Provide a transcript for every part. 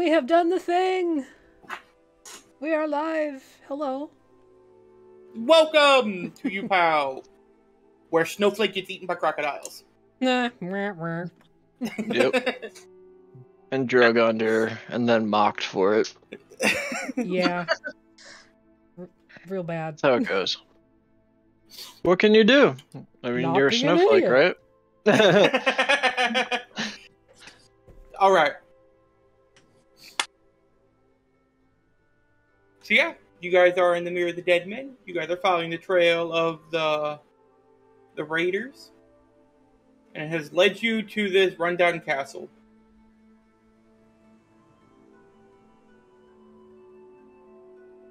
We have done the thing! We are live. Hello. Welcome to You Pow, where Snowflake gets eaten by crocodiles. Nah. Yep. And drug under, and then mocked for it. Yeah. Real bad. That's how it goes. What can you do? I mean, Not you're a being an snowflake, idiot. right? All right. So yeah, you guys are in the Mirror of the Dead Men. You guys are following the trail of the raiders, and it has led you to this rundown castle.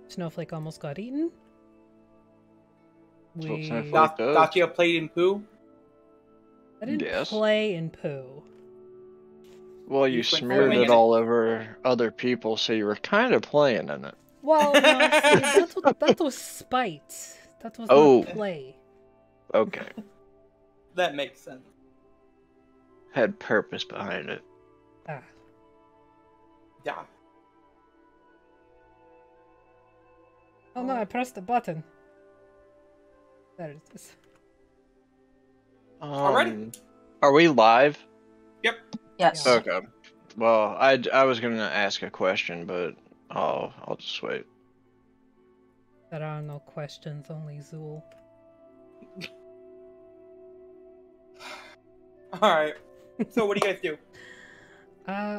Snowflake almost got eaten. That's what We... Snowflake does. Dacia played in poo. I didn't Yes. play in poo. Well, you You went smeared swimming it in it. all over other people, so you were kind of playing in it. Well, no, see, that was spite. That was Oh. not play. Okay. That makes sense. Had purpose behind it. Ah. Yeah. Oh no, I pressed the button. There it is. Alrighty. Are we live? Yep. Yes. Yeah. Okay. Well, I was gonna ask a question, but I'll just wait. There are no questions, only Zool. All right. So what do you guys do?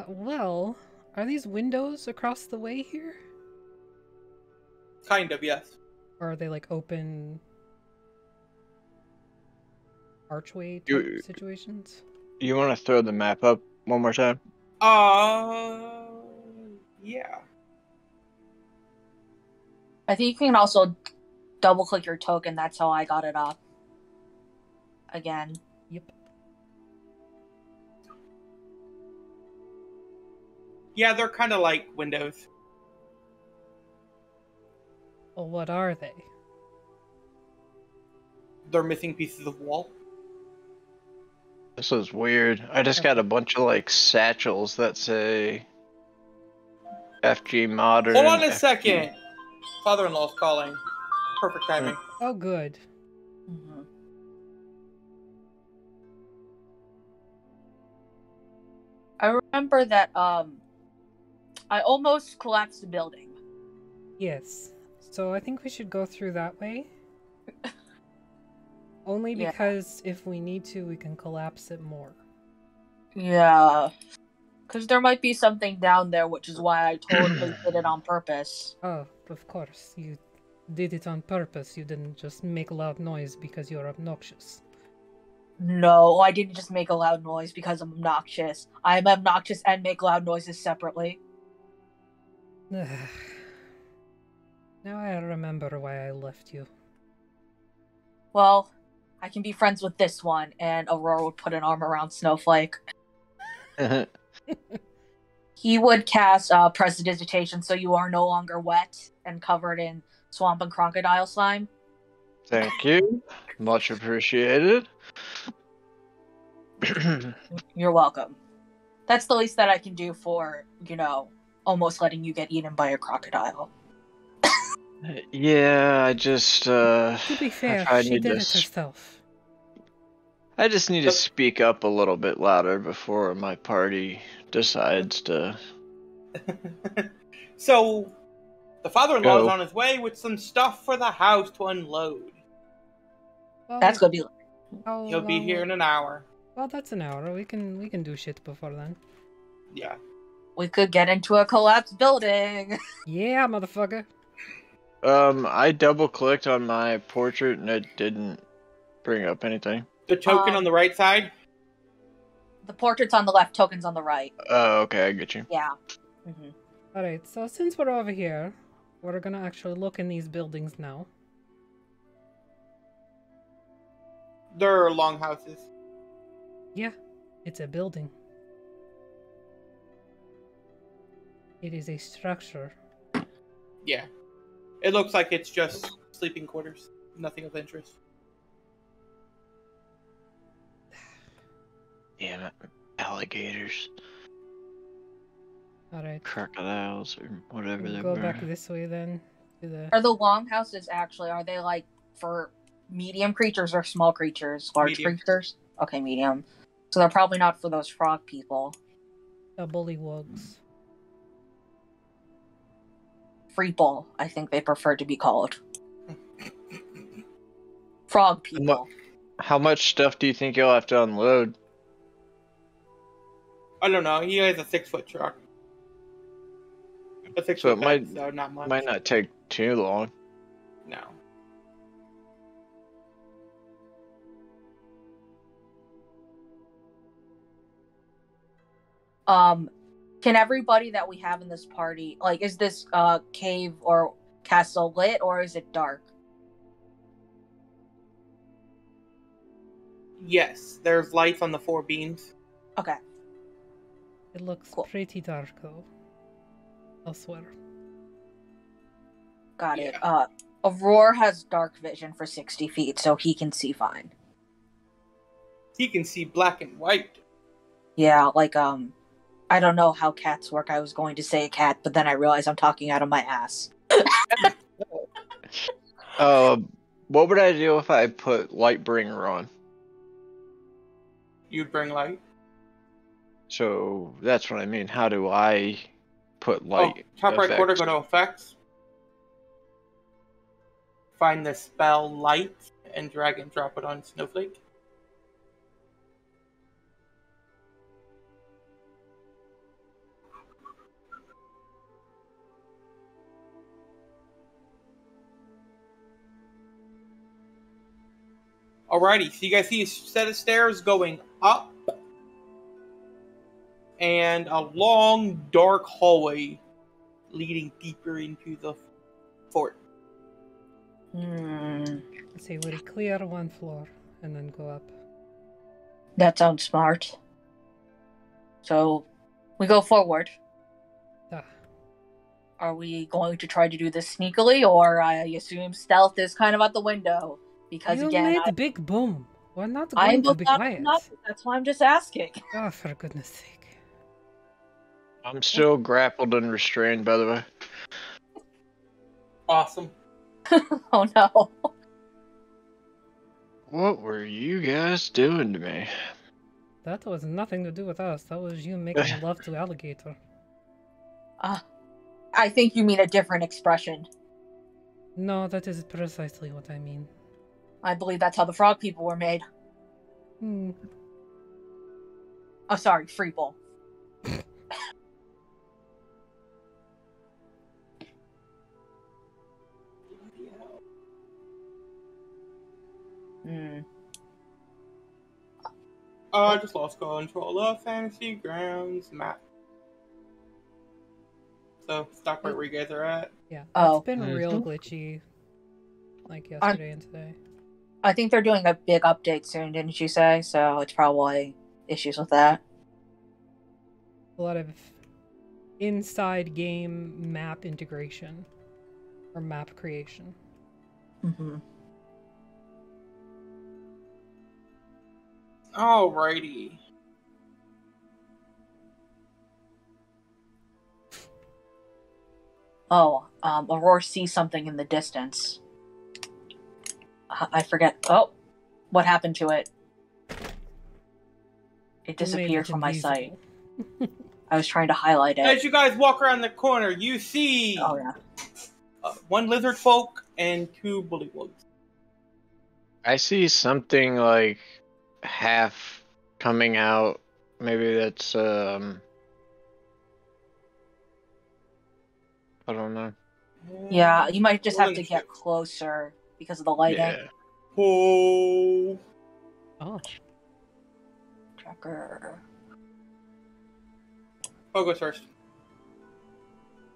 Well, are these windows across the way here? Kind of, yes. Or are they like open archway type You- situations? You want to throw the map up one more time? Yeah. I think you can also double click your token. That's how I got it up. Again. Yep. Yeah, they're kind of like windows. Well, what are they? They're missing pieces of wall. This is weird. I just got a bunch of like satchels that say FG Modern. Hold on a FG second. Father-in-law's calling. Perfect timing. Oh, good. Mhm. I remember that I almost collapsed the building. Yes. So I think we should go through that way. Only Yeah. because if we need to, we can collapse it more. Yeah. Because there might be something down there, which is why I totally did it on purpose. Oh, of course. You did it on purpose. You didn't just make loud noise because you're obnoxious. No, I didn't just make a loud noise because I'm obnoxious. I'm obnoxious and make loud noises separately. Now I remember why I left you. Well, I can be friends with this one, and Aurora would put an arm around Snowflake. He would cast Prestidigitation, so you are no longer wet and covered in swamp and crocodile slime. Thank you. Much appreciated. You're welcome. That's the least that I can do for, almost letting you get eaten by a crocodile. Yeah, I just To be fair, I she need did to it s- herself. I just need to speak up a little bit louder before my party decides to So, the father-in-law is Go. on his way with some stuff for the house to unload. Well, That's gonna be. how He'll be long here will- in an hour. Well, that's an hour. We can do shit before then. Yeah. We could get into a collapsed building. Yeah, motherfucker. I double clicked on my portrait and it didn't bring up anything. The token on the right side? The portrait's on the left, tokens on the right. Oh, okay, I get you. Yeah. Mm-hmm. Alright, so since we're over here, we're gonna actually look in these buildings now. They're longhouses. Yeah, it's a building. It is a structure. Yeah. It looks like it's just sleeping quarters. Nothing of interest. Damn it. Alligators. Alright. crocodiles or whatever they Go were. back this way then. To the... Are the longhouses actually, are they like for medium creatures or small creatures? Large Medium. creatures? Okay, medium. So they're probably not for those frog people. Bullywugs. Freeple, I think they prefer to be called. Frog people. How much stuff do you think you'll have to unload? I don't know. He has a 6-foot truck. A 6 So foot it bed, so not much. might not take too long. No. Can everybody that we have in this party, like, is this cave or castle lit, or is it dark? Yes, there's lights on the 4 beams. Okay. It looks Cool. pretty dark though. Elsewhere. Got it. Aurora has dark vision for 60 feet, so he can see fine. He can see black and white. Yeah, like, I don't know how cats work. I was going to say a cat, but then I realized I'm talking out of my ass. What would I do if I put Lightbringer on? You'd bring light. So that's what I mean. How do I put light? Top right corner, effects? go to effects. Find the spell light and drag and drop it on Snowflake. Alrighty, so you guys see a set of stairs going up and a long, dark hallway leading deeper into the fort. Let's see, we'll clear one floor and then go up. That sounds smart. So, we go forward. Ah. Are we going to try to do this sneakily, or I assume stealth is kind of out the window? Because You again, made a big boom. We're not I'm going to be quiet. That's why I'm just asking. Oh, for goodness sake. I'm still grappled and restrained, by the way. Awesome. Oh no. What were you guys doing to me? That was nothing to do with us. That was you making love to alligator. I think you mean a different expression. No, that is precisely what I mean. I believe that's how the frog people were made. Oh, sorry, Freeple. I just lost control of Fantasy Grounds map. So, stop right where you guys are at. Yeah, Oh. it's been real glitchy. Like yesterday and today. I think they're doing a big update soon, didn't you say? So it's probably issues with that. A lot of inside game map integration. Or map creation. Mm-hmm. Alrighty. Oh, Aurora sees something in the distance. I forget. Oh, what happened to it? It disappeared from my sight. I was trying to highlight it. As you guys walk around the corner, you see Oh yeah. 1 lizardfolk and 2 bullywugs. I see something like half coming out. Maybe that's I don't know. Yeah, you might just have to get closer because of the lighting. Yeah. Oh. Tracker. I'll go first.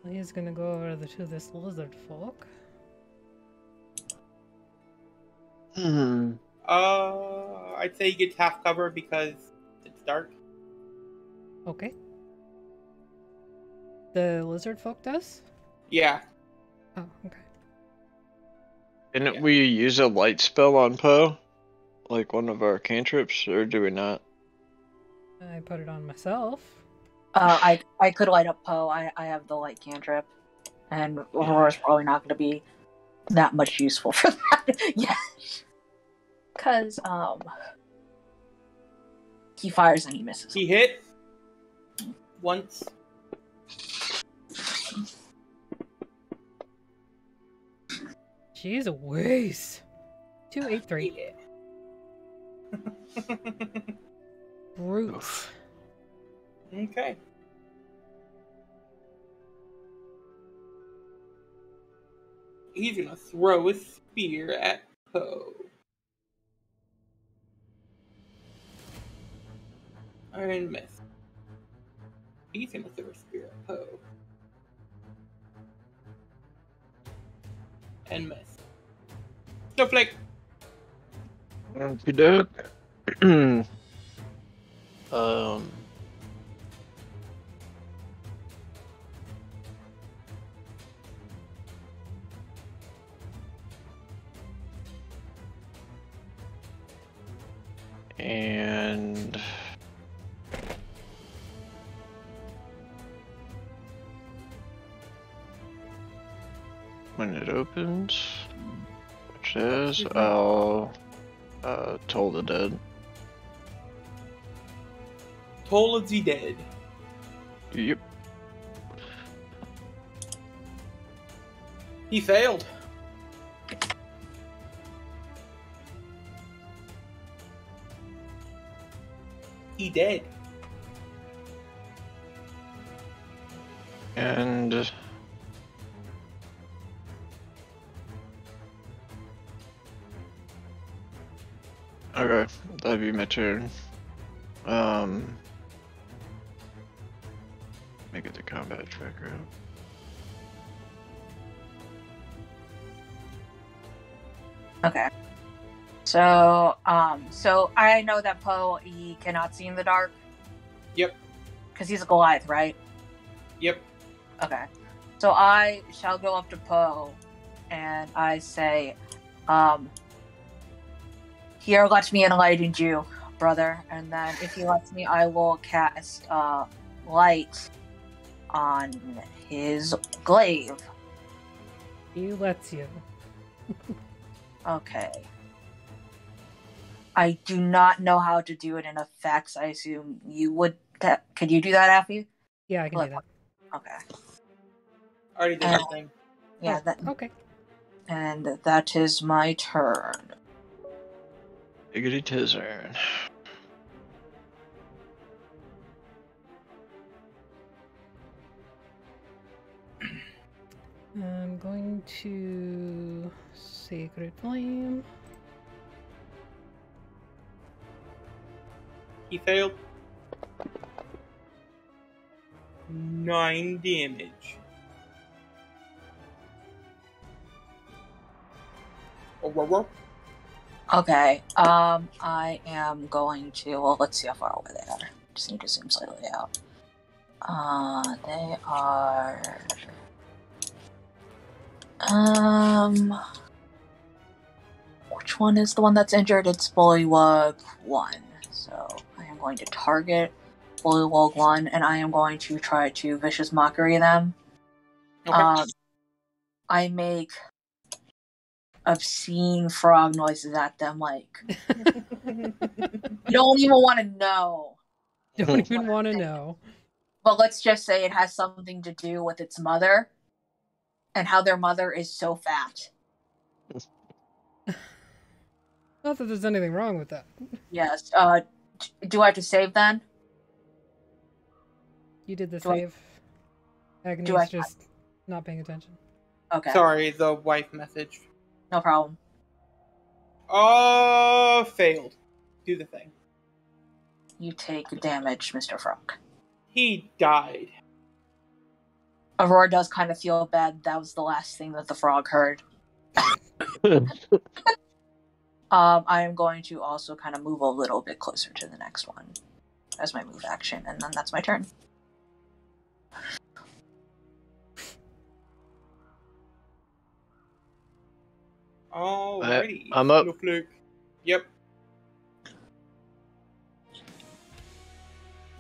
He's gonna go over to this lizard folk. I'd say he gets half cover because it's dark. Okay. The lizard folk does? Yeah. Oh, okay. Didn't we use a light spell on Poe? Like one of our cantrips, or do we not? I put it on myself. I could light up Poe. I have the light cantrip, and Aurora's probably not going to be that much useful for that. Yeah, because he fires and he misses. He hit once. Jeez, a waste. 283. Yeah. Brutes. Okay. He's gonna throw a spear at Poe. And miss. He's gonna throw a spear at Poe. And miss. Snowflake! Okey-doke. And when it opens, which is, I'll toll the dead. Toll of the Dead. Yep. He failed. He dead. And okay, that'd be my turn. Make it the combat tracker. Okay. So I know that Poe, he cannot see in the dark. Yep. Because he's a Goliath, right? Yep. Okay. So I shall go up to Poe, and I say, "Here, let me enlighten you, brother." And then, if he lets me, I will cast light on his glaive. He lets you. Okay. I do not know how to do it in effects. I assume you would. Could you do that, Affy? Yeah, I can do that. Okay. Already did that thing. Yeah. Okay. And that is my turn. Biggity tizzard. I'm going to Sacred Flame. He failed. 9 damage. Oh. Okay. I am going to. Well, let's see how far away they are. Just need to zoom slightly out. They are. Which one is the one that's injured? It's Bullywug 1. So I am going to target Bullywug 1, and I am going to try to Vicious Mockery them. Okay. I make obscene frog noises at them, like you don't even want to know. Don't even want to know. But let's just say it has something to do with its mother and how their mother is so fat. Not that there's anything wrong with that. Yes. Do I have to save then? You did the Do I- save. Agony's do I- just not paying attention. Okay. Sorry, the wife message. No problem. Oh, failed. Do the thing. You take damage, Mr. Frog. He died. Aurora does kind of feel bad. That was the last thing that the frog heard. I am going to also kind of move a little bit closer to the next one as my move action, and then that's my turn. Alrighty. I'm up. Snowflake. Yep.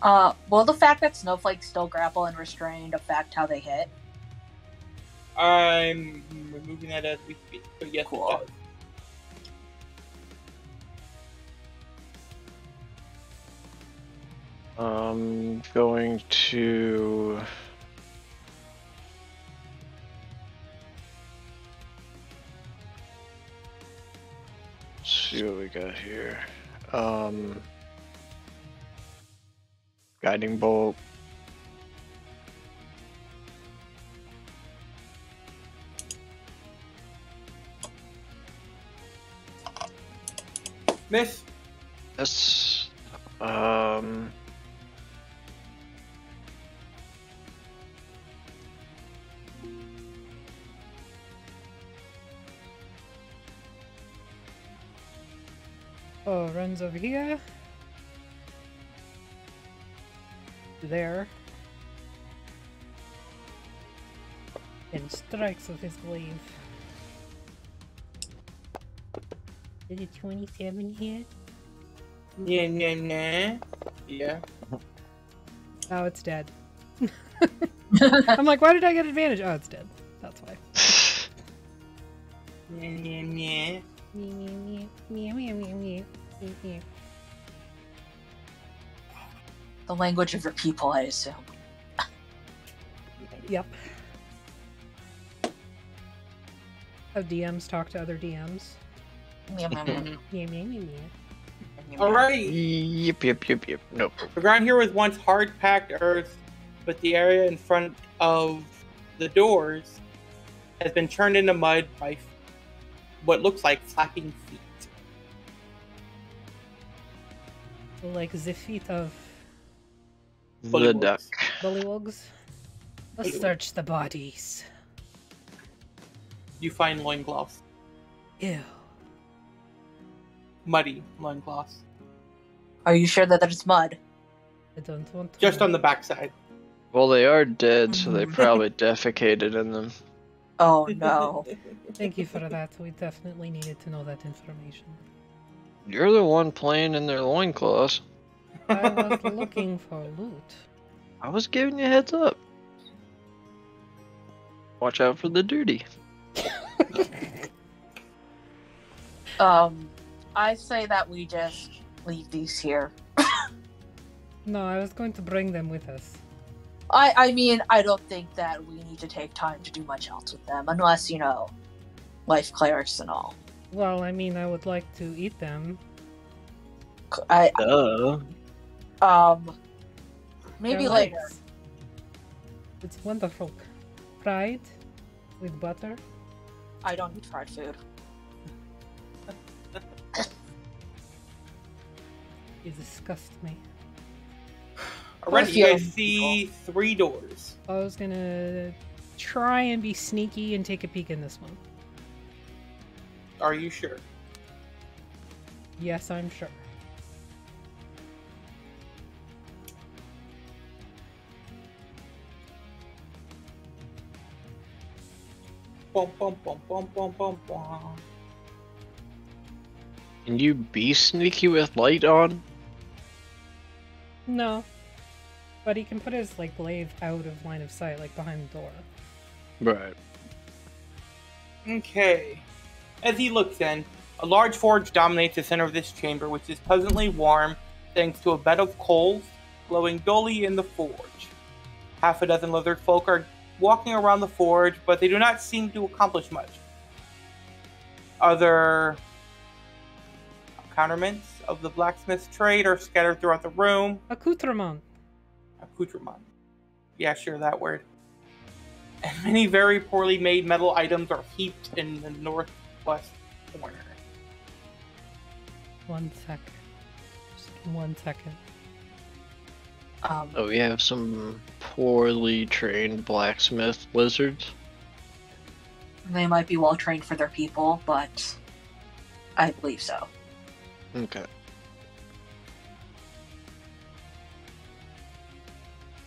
Will the fact that snowflakes still grapple and restrained affect how they hit? I'm removing that as we speak, but yes, Cool. it does. I'm going to... see what we got here. Guiding bolt. Miss. That's Oh, runs over here. There. And strikes with his glaive. Did a 27 hit? Yeah. Yeah. Oh, it's dead. I'm like, why did I get advantage? Oh, it's dead. That's why. Yeah. The language of your people, I assume. Yep. How DMs talk to other DMs. Alrighty. Yep. Nope. The ground here was once hard-packed earth, but the area in front of the doors has been turned into mud by what looks like flapping feet. Like the feet of The duck. bullywugs. Let's search the bodies. You find loincloths. Ew. Muddy loincloths. Are you sure that it's mud? I don't want to. Just on the backside. Well, they are dead, so they probably defecated in them. Oh no. Thank you for that. We definitely needed to know that information. You're the one playing in their loincloths. I was looking for loot. I was giving you a heads up. Watch out for the duty. I say that we just leave these here. No, I was going to bring them with us. I mean, I don't think that we need to take time to do much else with them, unless, you know, life clerics and all. Well, I mean, I would like to eat them. Maybe They're later. nice. It's wonderful. Fried with butter. I don't eat fried food. You disgust me. Alright, you guys see 3 doors. I was gonna try and be sneaky and take a peek in this one. Are you sure? Yes, I'm sure. Bum, bum, bum, bum, bum, bum, bum. Can you be sneaky with light on? No. But he can put his, like, glaive out of line of sight, like, behind the door. Right. Okay. As he looks in, a large forge dominates the center of this chamber, which is pleasantly warm thanks to a bed of coals glowing dully in the forge. Half a dozen lizard folk are walking around the forge, but they do not seem to accomplish much. Other accoutrements of the blacksmith's trade are scattered throughout the room. Accoutrement. Accoutrement. Yeah, sure, that word. And many very poorly made metal items are heaped in the northwest corner. 1 sec. Just 1 second. Oh, we have some poorly trained blacksmith lizards. They might be well trained for their people, but I believe so. Okay.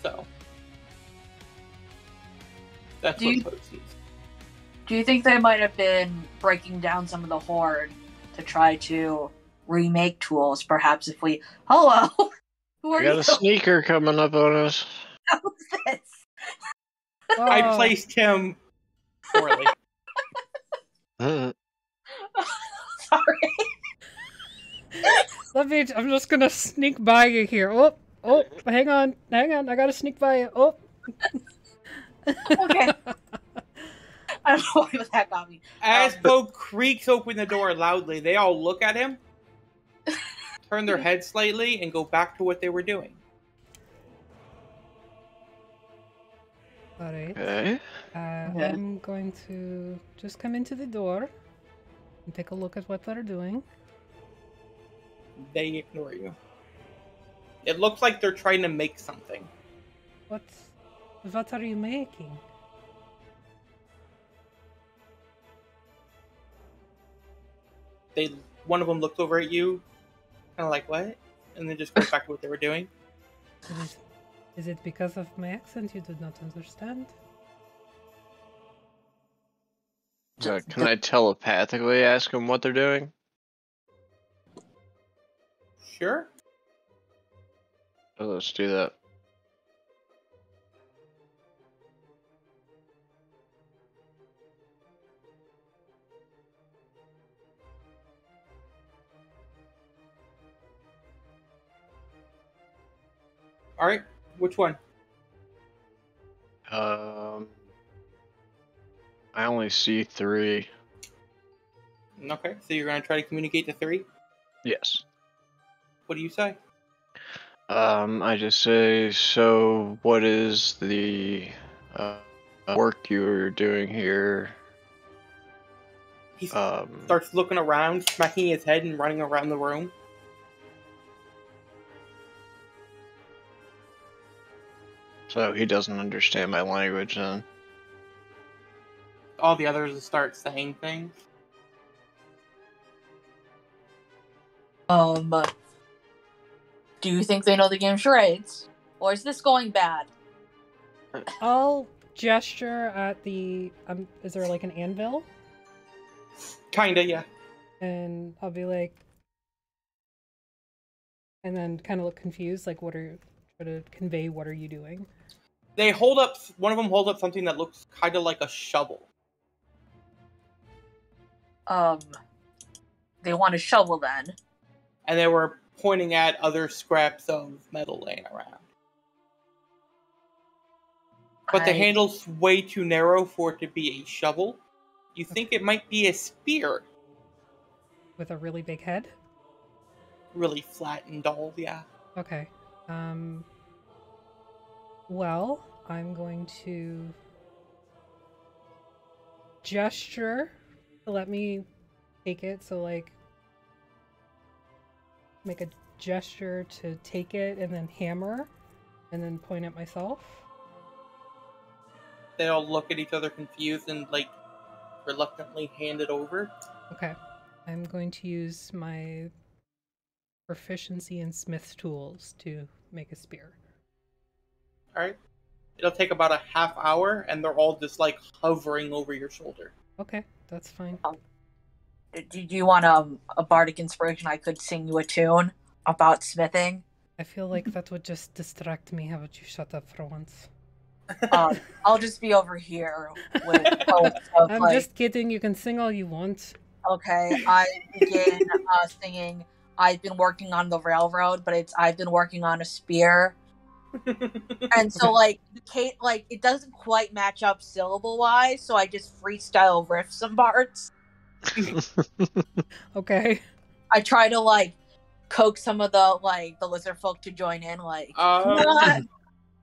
So that's Do what you- Poe sees. Do you think they might have been breaking down some of the horde to try to remake tools? Perhaps if we... Hello! Who are We got you? a sneaker coming up on us. Who's this? I Oh, placed him poorly. Uh, Sorry. I'm just gonna sneak by you here. Oh, hang on. I gotta sneak by you. Oh. Okay. I don't know why that got me. As Poe creaks open the door loudly, they all look at him, turn their heads slightly, and go back to what they were doing. Alright. okay. I'm going to just come into the door and take a look at what they're doing. They ignore you. It looks like they're trying to make something. What are you making? One of them looks over at you, kind of like, what? And then just goes back to what they were doing. Is it because of my accent you did not understand? Can I telepathically ask them what they're doing? Sure. Oh, let's do that. Alright, which one? I only see 3. Okay, so you're going to try to communicate to 3? Yes. What do you say? I just say, so what is the work you're doing here? He starts looking around, smacking his head and running around the room. So he doesn't understand my language then. All the others start saying things. Do you think they know the game charades? Or is this going bad? I'll gesture at the is there like an anvil? Kinda, yeah. And I'll be like, and then kind of look confused, like try to convey what are you doing? One of them holds up something that looks kind of like a shovel. They want a shovel then. And they were pointing at other scraps of metal laying around. But the handle's way too narrow for it to be a shovel. You think it might be a spear. With a really big head? Really flat and dull, yeah. Okay. Well, I'm going to gesture to let me take it. So, like, make a gesture to take it and then hammer and then point at myself. They all look at each other confused and, like, reluctantly hand it over. Okay. I'm going to use my proficiency in smith's tools to make a spear. Alright. It'll take about a half hour, and they're all just, like, hovering over your shoulder. Okay, that's fine. Do you want a bardic inspiration? I could sing you a tune about smithing. I feel like that would just distract me. How about you shut up for once? I'll just be over here with I'm just kidding. You can sing all you want. Okay, I begin singing. I've been working on the railroad, but I've been working on a spear. And so, like, it doesn't quite match up syllable-wise, so I just freestyle riff some parts. Okay. I try to, like, coax some of the lizardfolk to join in, like, come on!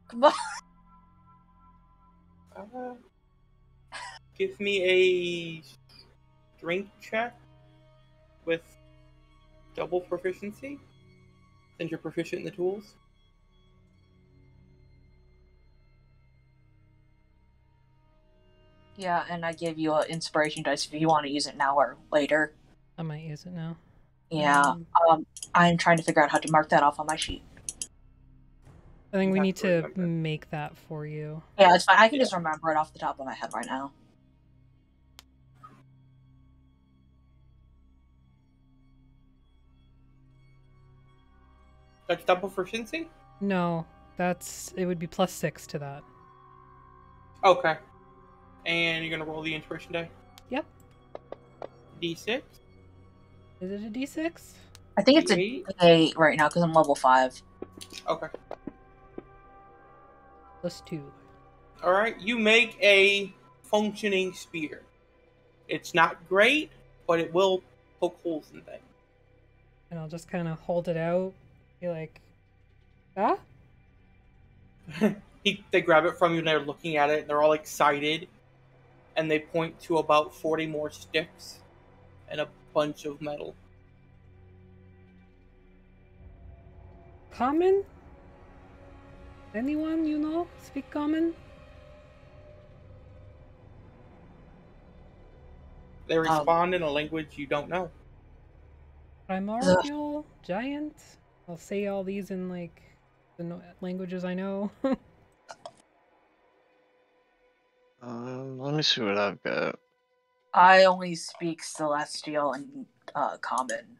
Come on! Give me a strength check with double proficiency, since you're proficient in the tools. Yeah, and I give you an inspiration dice if you want to use it now or later. I might use it now. Yeah, I'm trying to figure out how to mark that off on my sheet. I think we need to make that for you. Yeah, it's fine. I can just remember it off the top of my head right now. That's double proficiency? No, it would be +6 to that. Okay. And you're gonna roll the inspiration die? Yep. D6? Is it a D6? I think it's a D8? D8 right now because I'm level 5. Okay. +2. Alright, you make a functioning spear. It's not great, but it will poke holes in things. And I'll just kind of hold it out. Be like, ah? They grab it from you and they're looking at it and they're all excited. And they point to about 40 more sticks and a bunch of metal. Common? Anyone you know speak common? They respond in a language you don't know. Primordial? Giant? I'll say all these in, like, the languages I know. Let me see what I've got. I only speak Celestial and Common.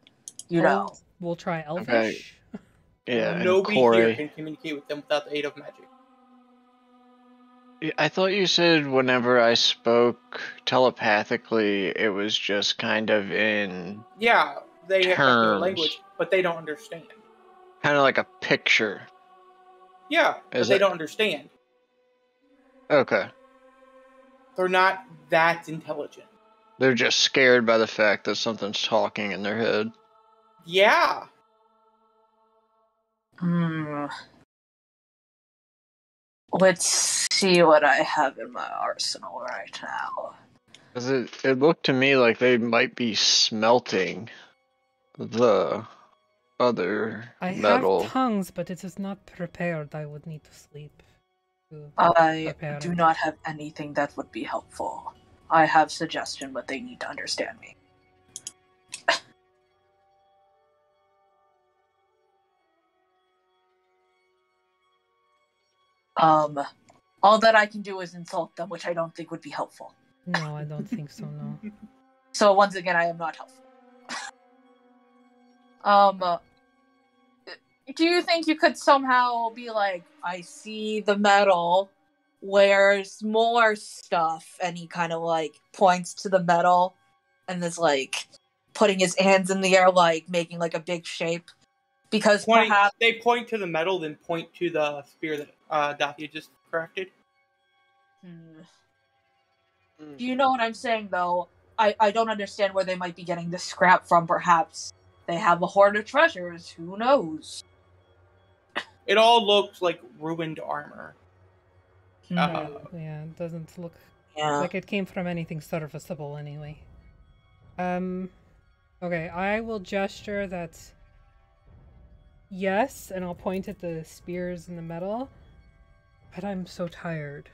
You know. We'll try Elvish. Okay. Yeah, and Nobody Corey. here can communicate with them without the aid of magic. I thought you said whenever I spoke telepathically, it was just kind of in Yeah, they have their terms. language, but they don't understand. Kind of like a picture. Yeah, but they don't understand. Okay. They're not that intelligent. They're just scared by the fact that something's talking in their head. Yeah. Let's see what I have in my arsenal right now. Because it looked to me like they might be smelting the other metal. I have tongues, but it is not prepared. I would need to sleep. I do not have anything that would be helpful. I have suggestion, but they need to understand me. All that I can do is insult them, which I don't think would be helpful. No, I don't think so, no. So once again, I am not helpful. Do you think you could somehow be like, I see the metal, where's more stuff? And he kind of like points to the metal and is like putting his hands in the air, like making like a big shape. Because perhaps they point to the metal, then point to the spear that Dathia just crafted. Do you know what I'm saying, though? I don't understand where they might be getting the scrap from. Perhaps they have a hoard of treasures. Who knows? It all looks like ruined armor. Yeah, it doesn't look like it came from anything serviceable anyway. Okay, I will gesture that yes, and I'll point at the spears and the metal, but I'm so tired.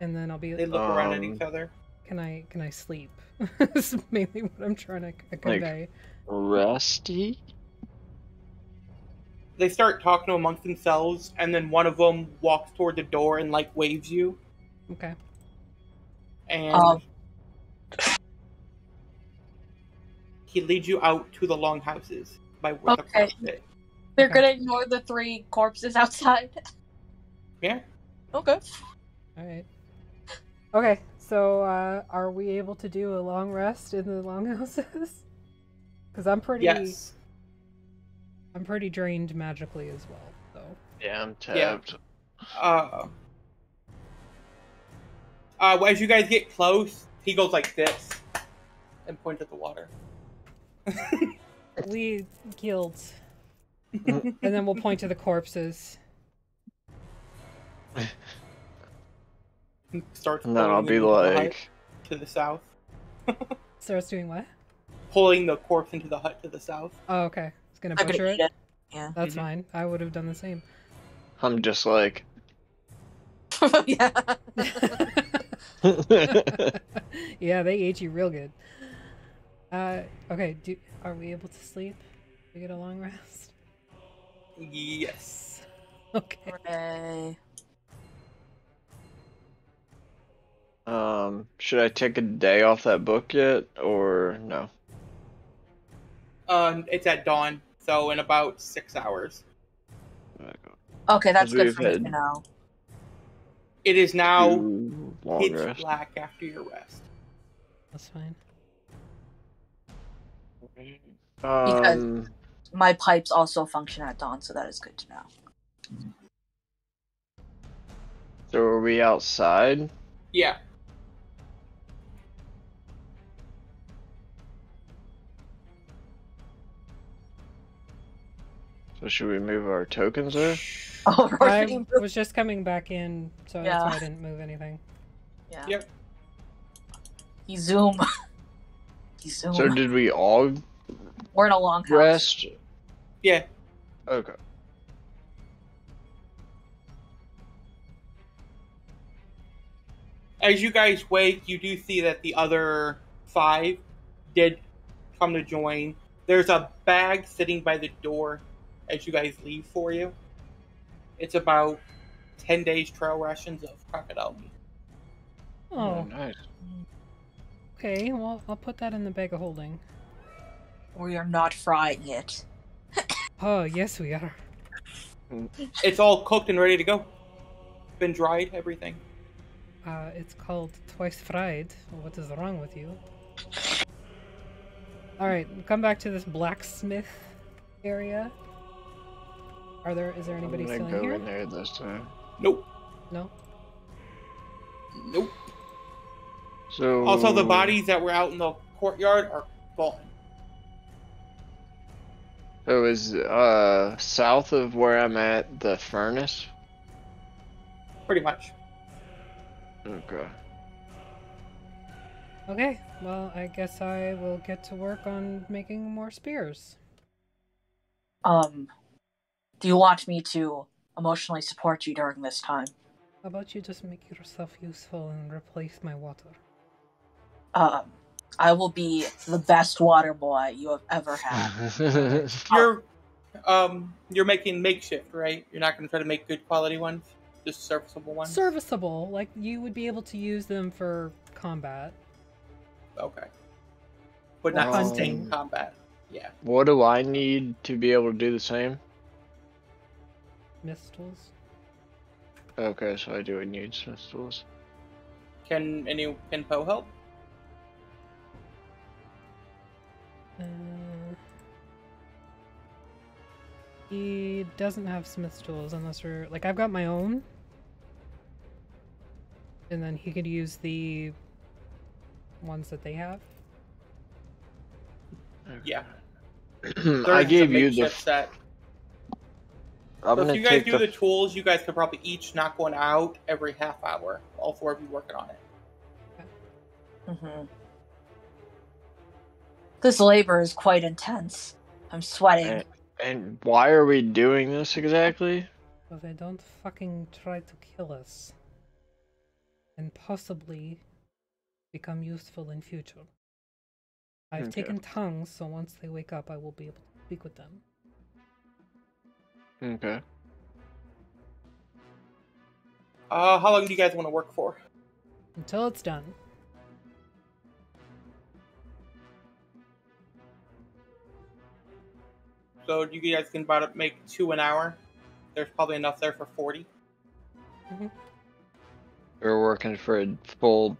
And then I'll be. They look around at each other. Can I sleep? That's mainly what I'm trying to convey. Like, rusty? They start talking amongst themselves, and then one of them walks toward the door and like waves you. Okay. And he leads you out to the longhouses by where the park is. They're gonna ignore the 3 corpses outside. Yeah. Okay. All right. Okay, so are we able to do a long rest in the longhouses? Because I'm pretty. Yes. I'm pretty drained magically as well, so. Yeah, I'm tapped. Yeah. As you guys get close, he goes like this and points at the water. We killed. And then we'll point to the corpses. Starts and then I'll be like... to the south. Starts doing what? Pulling the corpse into the hut to the south. Oh, okay. It's gonna butcher it? Yeah. That's fine. I would have done the same. I'm just like... Yeah. Yeah, they ate you real good. Okay, are we able to sleep? We get a long rest? Yes. Okay. Hooray. Should I take a day off that book yet, or no? It's at dawn, so in about 6 hours. Okay, that's We've good for me had to know. It is now 2 long pitch rests. black after your rest. That's fine. Because my pipes also function at dawn, so that is good to know. So are we outside? Yeah. So should we move our tokens there? Oh, I was just coming back in, so that's Yeah. why I didn't move anything. Yeah. Yep. You zoom. You zoom. So did we all We're in a long house. rest? Yeah. Okay. As you guys wake, you do see that the other 5 did come to join. There's a bag sitting by the door as you guys leave for you. It's about 10 days trail rations of crocodile meat. Oh, Nice. okay. Well, I'll put that in the bag of holding. We are not frying it. Oh, yes, we are. It's all cooked and ready to go. Been dried, everything. It's called twice fried. What is wrong with you? Alright, come back to this blacksmith area. Is there anybody I'm still gonna in go here? in there this time. Nope. No? Nope. So Also, the bodies that were out in the courtyard are gone. So is south of where I'm at the furnace? Pretty much. Okay. Okay, well, I guess I will get to work on making more spears. Do you want me to emotionally support you during this time? How about you just make yourself useful and replace my water? I will be the best water boy you have ever had. You're making makeshift, right? You're not going to try to make good quality ones, just serviceable ones. Serviceable, like you would be able to use them for combat. Okay. But not Hunting. sustained combat. Yeah. What do I need to be able to do the same? Mist tools. Okay, so I do need smith tools. Can Poe help? He doesn't have smith's tools unless we're like I've got my own, and then he could use the ones that they have. Yeah. I gave you the. Set. I'm So if gonna you guys take do the tools, you guys could probably each knock one out every half hour. All 4 of you working on it. Mm-hmm. This labor is quite intense. I'm sweating. And why are we doing this exactly? So they don't fucking try to kill us, and possibly become useful in future. I've taken tongues, so once they wake up, I will be able to speak with them. Okay. How long do you guys want to work for? Until it's done. So you guys can about make 2 an hour. There's probably enough there for 40. Mm-hmm. We're working for a full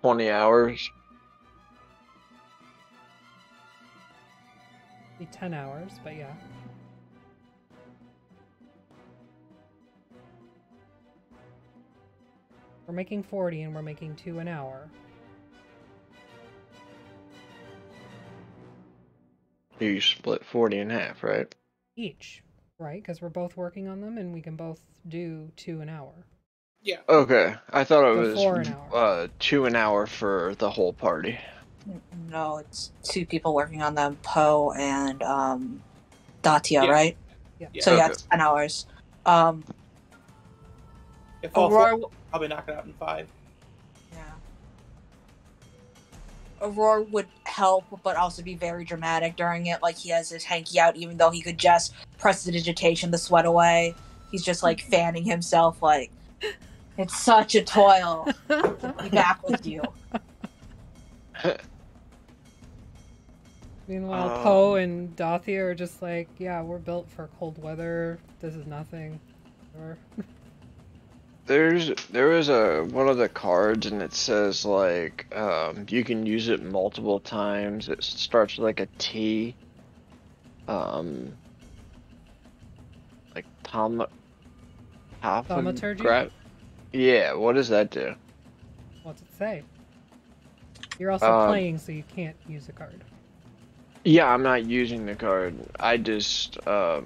20 hours. Be 10 hours, but yeah. We're making 40 and we're making 2 an hour. You split 40 in half, right? Each, right? Because we're both working on them and we can both do 2 an hour. Yeah. Okay, I thought it So was 4 an hour. 2 an hour for the whole party. No, it's 2 people working on them, Poe and Datia, right? Yeah. So yeah, Okay. it's 10 hours. If all Aurora, 4, probably knock it out in 5. yeah. Aurora would help, but also be very dramatic during it. Like he has his hanky out, even though he could just press the digitation to sweat away. He's just like fanning himself, like it's such a toil to be back with you. Meanwhile, Poe and Dothia are just like, yeah, we're built for cold weather. This is nothing. Or... there is one of the cards and it says like you can use it multiple times. It starts with like a T. Like Thaumaturgy? Yeah, what does that do? What's it say? You're also playing, so you can't use a card. Yeah, I'm not using the card. I just I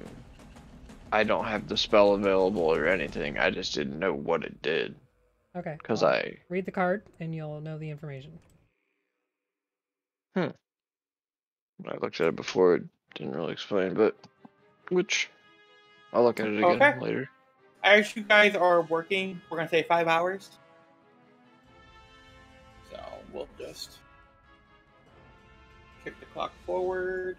don't have the spell available or anything. I just didn't know what it did. Okay. Because well, read the card and you'll know the information. I looked at it before, it didn't really explain, but I'll look at it again later. As you guys are working, we're gonna say 5 hours. So we'll just kick the clock forward.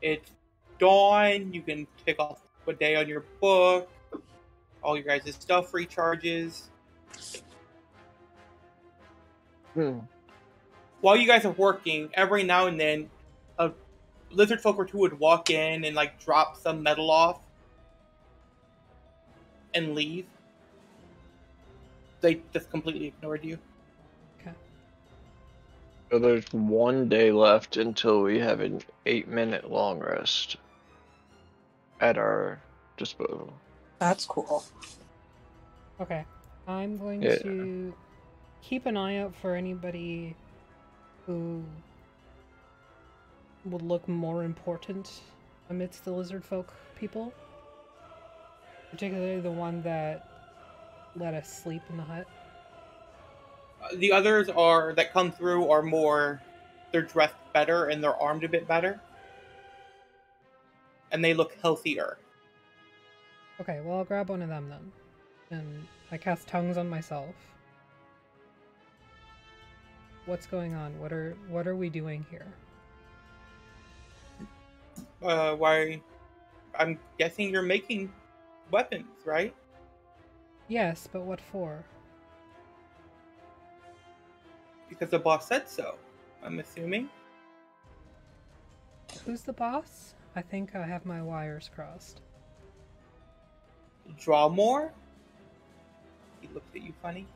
It's dawn. You can tick off a day on your book. All your guys' stuff recharges. While you guys are working, every now and then, a lizard folk or two would walk in and like drop some metal off and leave. They just completely ignored you. Okay. So there's 1 day left until we have an 8-minute long rest at our disposal. That's cool. Okay. I'm going to keep an eye out for anybody who would look more important amidst the lizard folk people. Particularly the one that let us sleep in the hut. The others that come through are more, they're dressed better and they're armed a bit better. And they look healthier. Okay, well I'll grab one of them then. And I cast tongues on myself. What's going on? What are we doing here? Why? I'm guessing you're making weapons, right? Yes, but what for? Because the boss said so, I'm assuming. Who's the boss? I think I have my wires crossed. Draw more? He looks at you funny.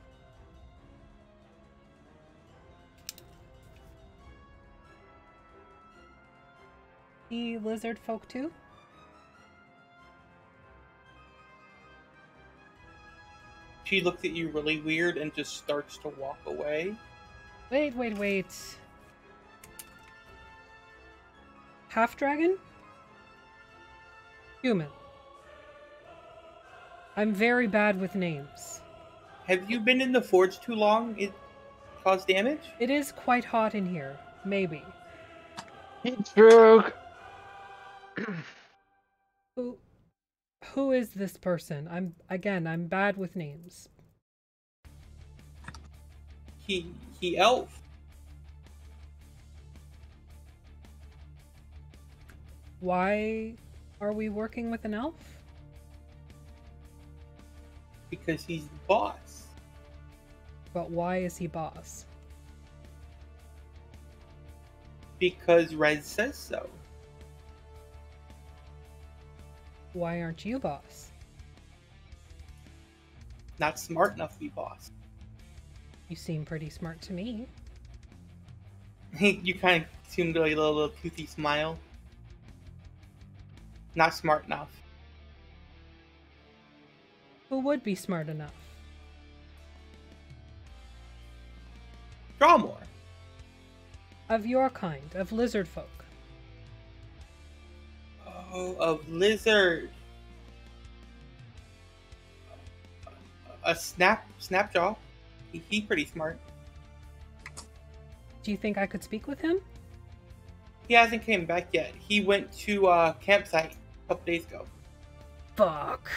The lizard folk too? She looks at you really weird and just starts to walk away. Wait. Half dragon? Human. I'm very bad with names. Have you been in the forge too long? It caused damage? It is quite hot in here. Maybe. It's broke. Who is this person? I'm bad with names. He elf. Why are we working with an elf? Because he's the boss. But why is he boss? Because Rez says so. Why aren't you boss? Not smart enough to be boss. You seem pretty smart to me. You kind of seem to a little toothy smile. Not smart enough. Who would be smart enough? Draw more. Of your kind, of lizard folk. Oh, of lizard. A Snapjaw. He's pretty smart. Do you think I could speak with him? He hasn't came back yet. He went to a campsite a couple days ago. Fuck.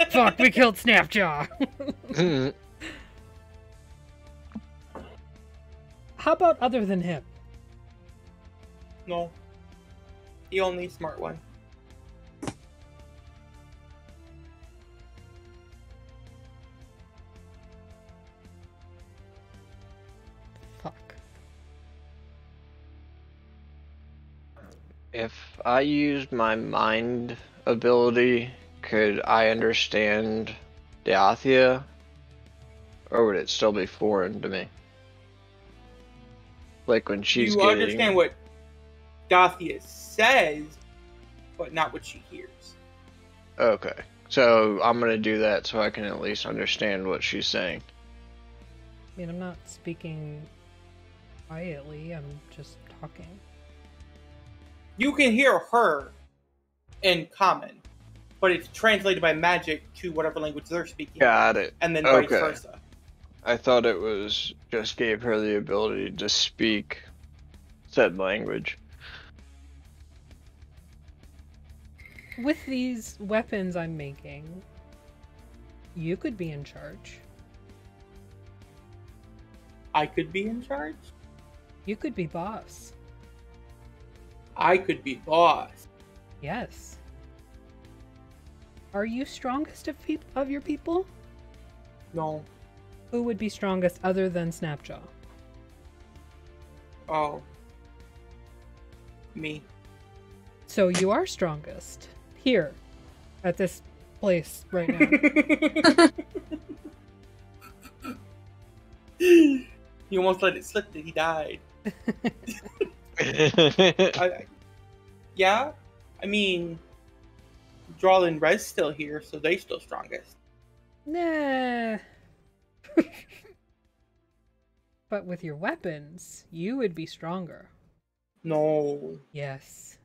Fuck, we killed Snapjaw. How about other than him? No. The only smart one. Fuck. I used my mind ability, could I understand Diathia? Or would it still be foreign to me? Like when she's You understand what Dathia says, but not what she hears. Okay. So I'm gonna do that so I can at least understand what she's saying. I mean, I'm not speaking quietly, I'm just talking. You can hear her in common, but it's translated by magic to whatever language they're speaking. Got it. And then Okay. vice versa. I thought it was just gave her the ability to speak said language. With these weapons I'm making, you could be in charge. I could be in charge? You could be boss. I could be boss. Yes. Are you strongest of your people? No. Who would be strongest other than Snapjaw? Oh. Me. So you are strongest. Here. At this place right now. He almost let it slip that he died. Yeah? I mean, Drawl and Rez still here, so they still strongest. Nah. But with your weapons, you would be stronger. No. Yes.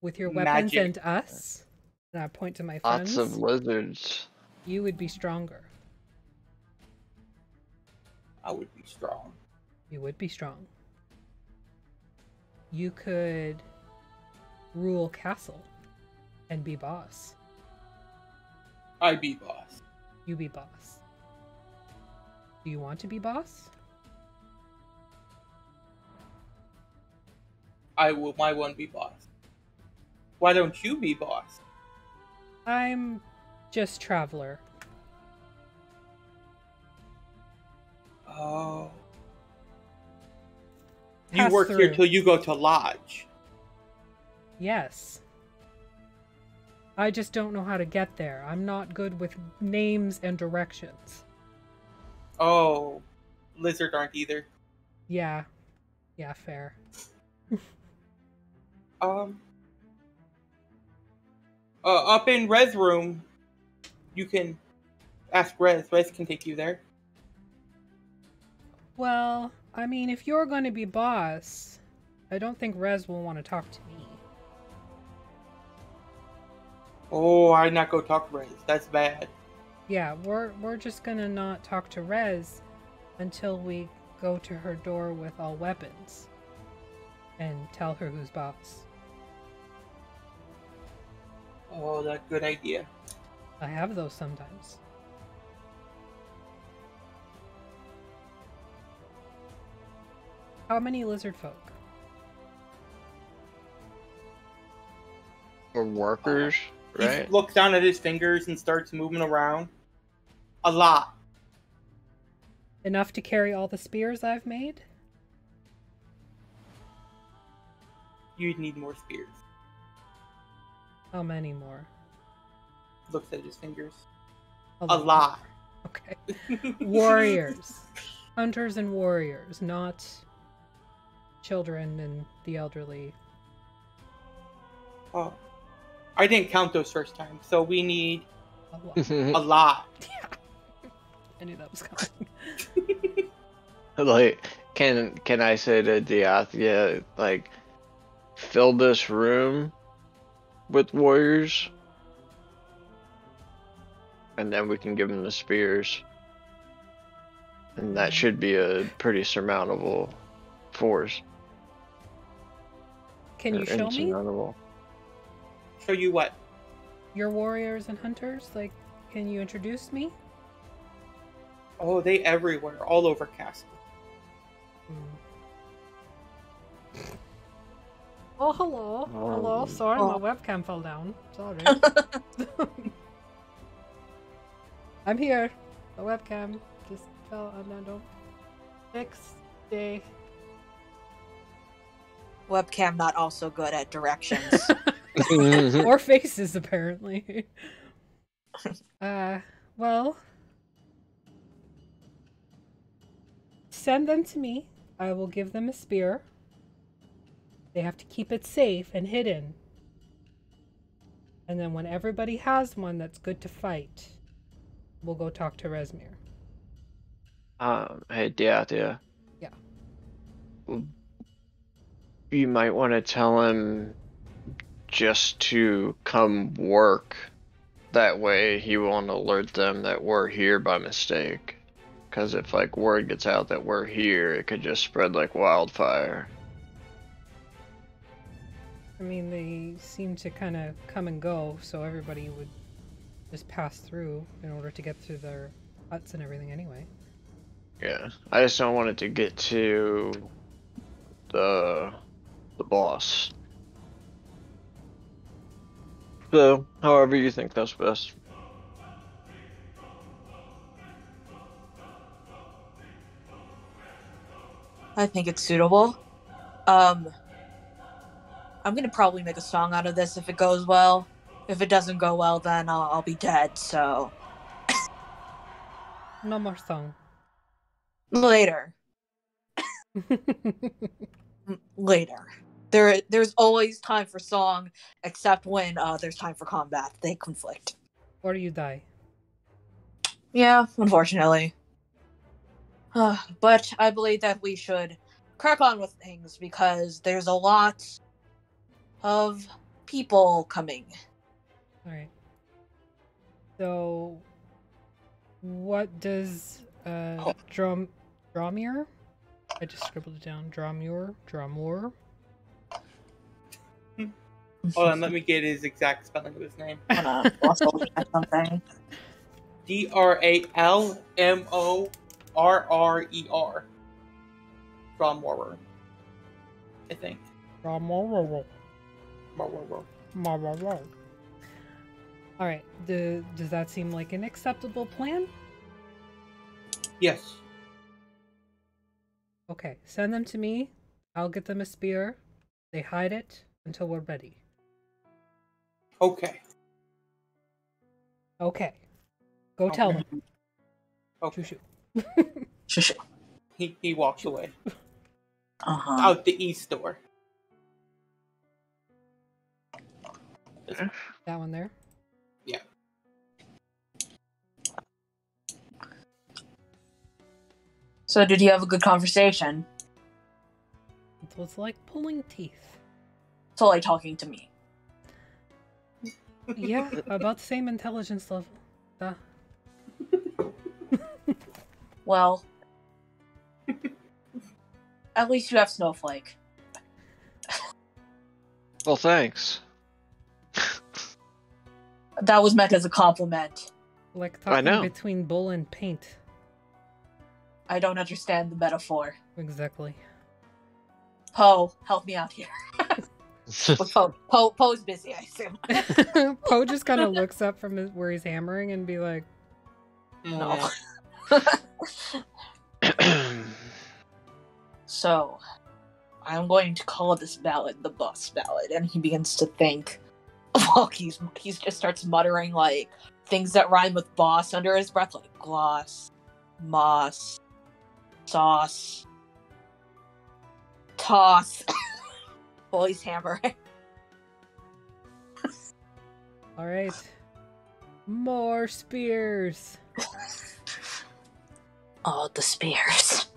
With your weapons Magic. and us, and I point to my friends, Lots of lizards. you would be stronger. I would be strong. You would be strong. You could rule castle and be boss. I'd be boss. You be boss. Do you want to be boss? I won't be boss. Why don't you be boss? I'm just traveler. Oh. Pass You work through. here till you go to lodge. Yes. I just don't know how to get there. I'm not good with names and directions. Oh. Lizard aren't either. Yeah. Yeah, fair. Up in Rez room, you can ask Rez. Rez can take you there. Well, I mean, if you're going to be boss, I don't think Rez will want to talk to me. Oh, I'd not go talk to Rez. That's bad. Yeah, we're just gonna not talk to Rez until we go to her door with all weapons and tell her who's boss. Oh, that's a good idea. I have those sometimes. How many lizard folk? Or workers, right? He looks down at his fingers and starts moving around. A lot. Enough to carry all the spears I've made? You'd need more spears. How many more? Looks at his fingers. A lot. Okay. Warriors. Hunters and warriors, not children and the elderly. Oh. I didn't count those first time, so we need A lot. a lot. Yeah. I knew that was coming. Like, can I say to Diathia, like, fill this room with warriors, and then we can give them the spears, and that should be a pretty surmountable force. Can you Or show me insurmountable. Show you what? your warriors and hunters? Like, can you introduce me? Oh, they everywhere, all over castle. Oh, hello. Hello. Oh. Sorry, Oh. my webcam fell down. Sorry. I'm here. The webcam just fell and I don't fix Webcam not also good at directions. Or faces, apparently. Well, send them to me. I will give them a spear. They have to keep it safe and hidden. And then when everybody has one that's good to fight, we'll go talk to Resmir. Hey, yeah. Yeah. You might want to tell him just to come work. That way he won't alert them that we're here by mistake. Because if, like, word gets out that we're here, it could just spread like wildfire. I mean, they seem to kind of come and go, so everybody would just pass through in order to get through their huts and everything anyway. Yeah, I just don't want it to get to the boss. So, however you think that's best. I think it's suitable. I'm gonna probably make a song out of this if it goes well. If it doesn't go well, then I'll be dead. So No more song. later. Later. There's always time for song, except when there's time for combat. They conflict. Or you die. Yeah, unfortunately. But I believe that we should crack on with things because there's a lot of people coming. Alright. So, what does Dromir? I just scribbled it down. Dromur. Hold on, let me get his exact spelling of his name. Hold on, also check something. Dralmorrer. Dromorrer. I think. Dromor. Morrer. Alright, does that seem like an acceptable plan? Yes. Okay, send them to me. I'll get them a spear. They hide it until we're ready. Okay. Okay. Go tell them. Okay. Shoo. Shh. He walks away. Uh-huh. Out the east door. That one there? Yeah. So did you have a good conversation? It was like pulling teeth. So like talking to me. Yeah, about the same intelligence level. Duh. Well, at least you have Snowflake. Well, thanks. That was meant as a compliment. Like I know. talking between bull and paint. I don't understand the metaphor. Exactly. Poe, help me out here. Poe's busy, I assume. Poe just kind of looks up from where he's hammering and be like, No. So, I'm going to call this ballad the boss ballad, and he begins to think. Well, he just starts muttering like things that rhyme with boss under his breath, like gloss, moss, sauce, toss. While he's hammering. alright. More spears. Oh, the spears.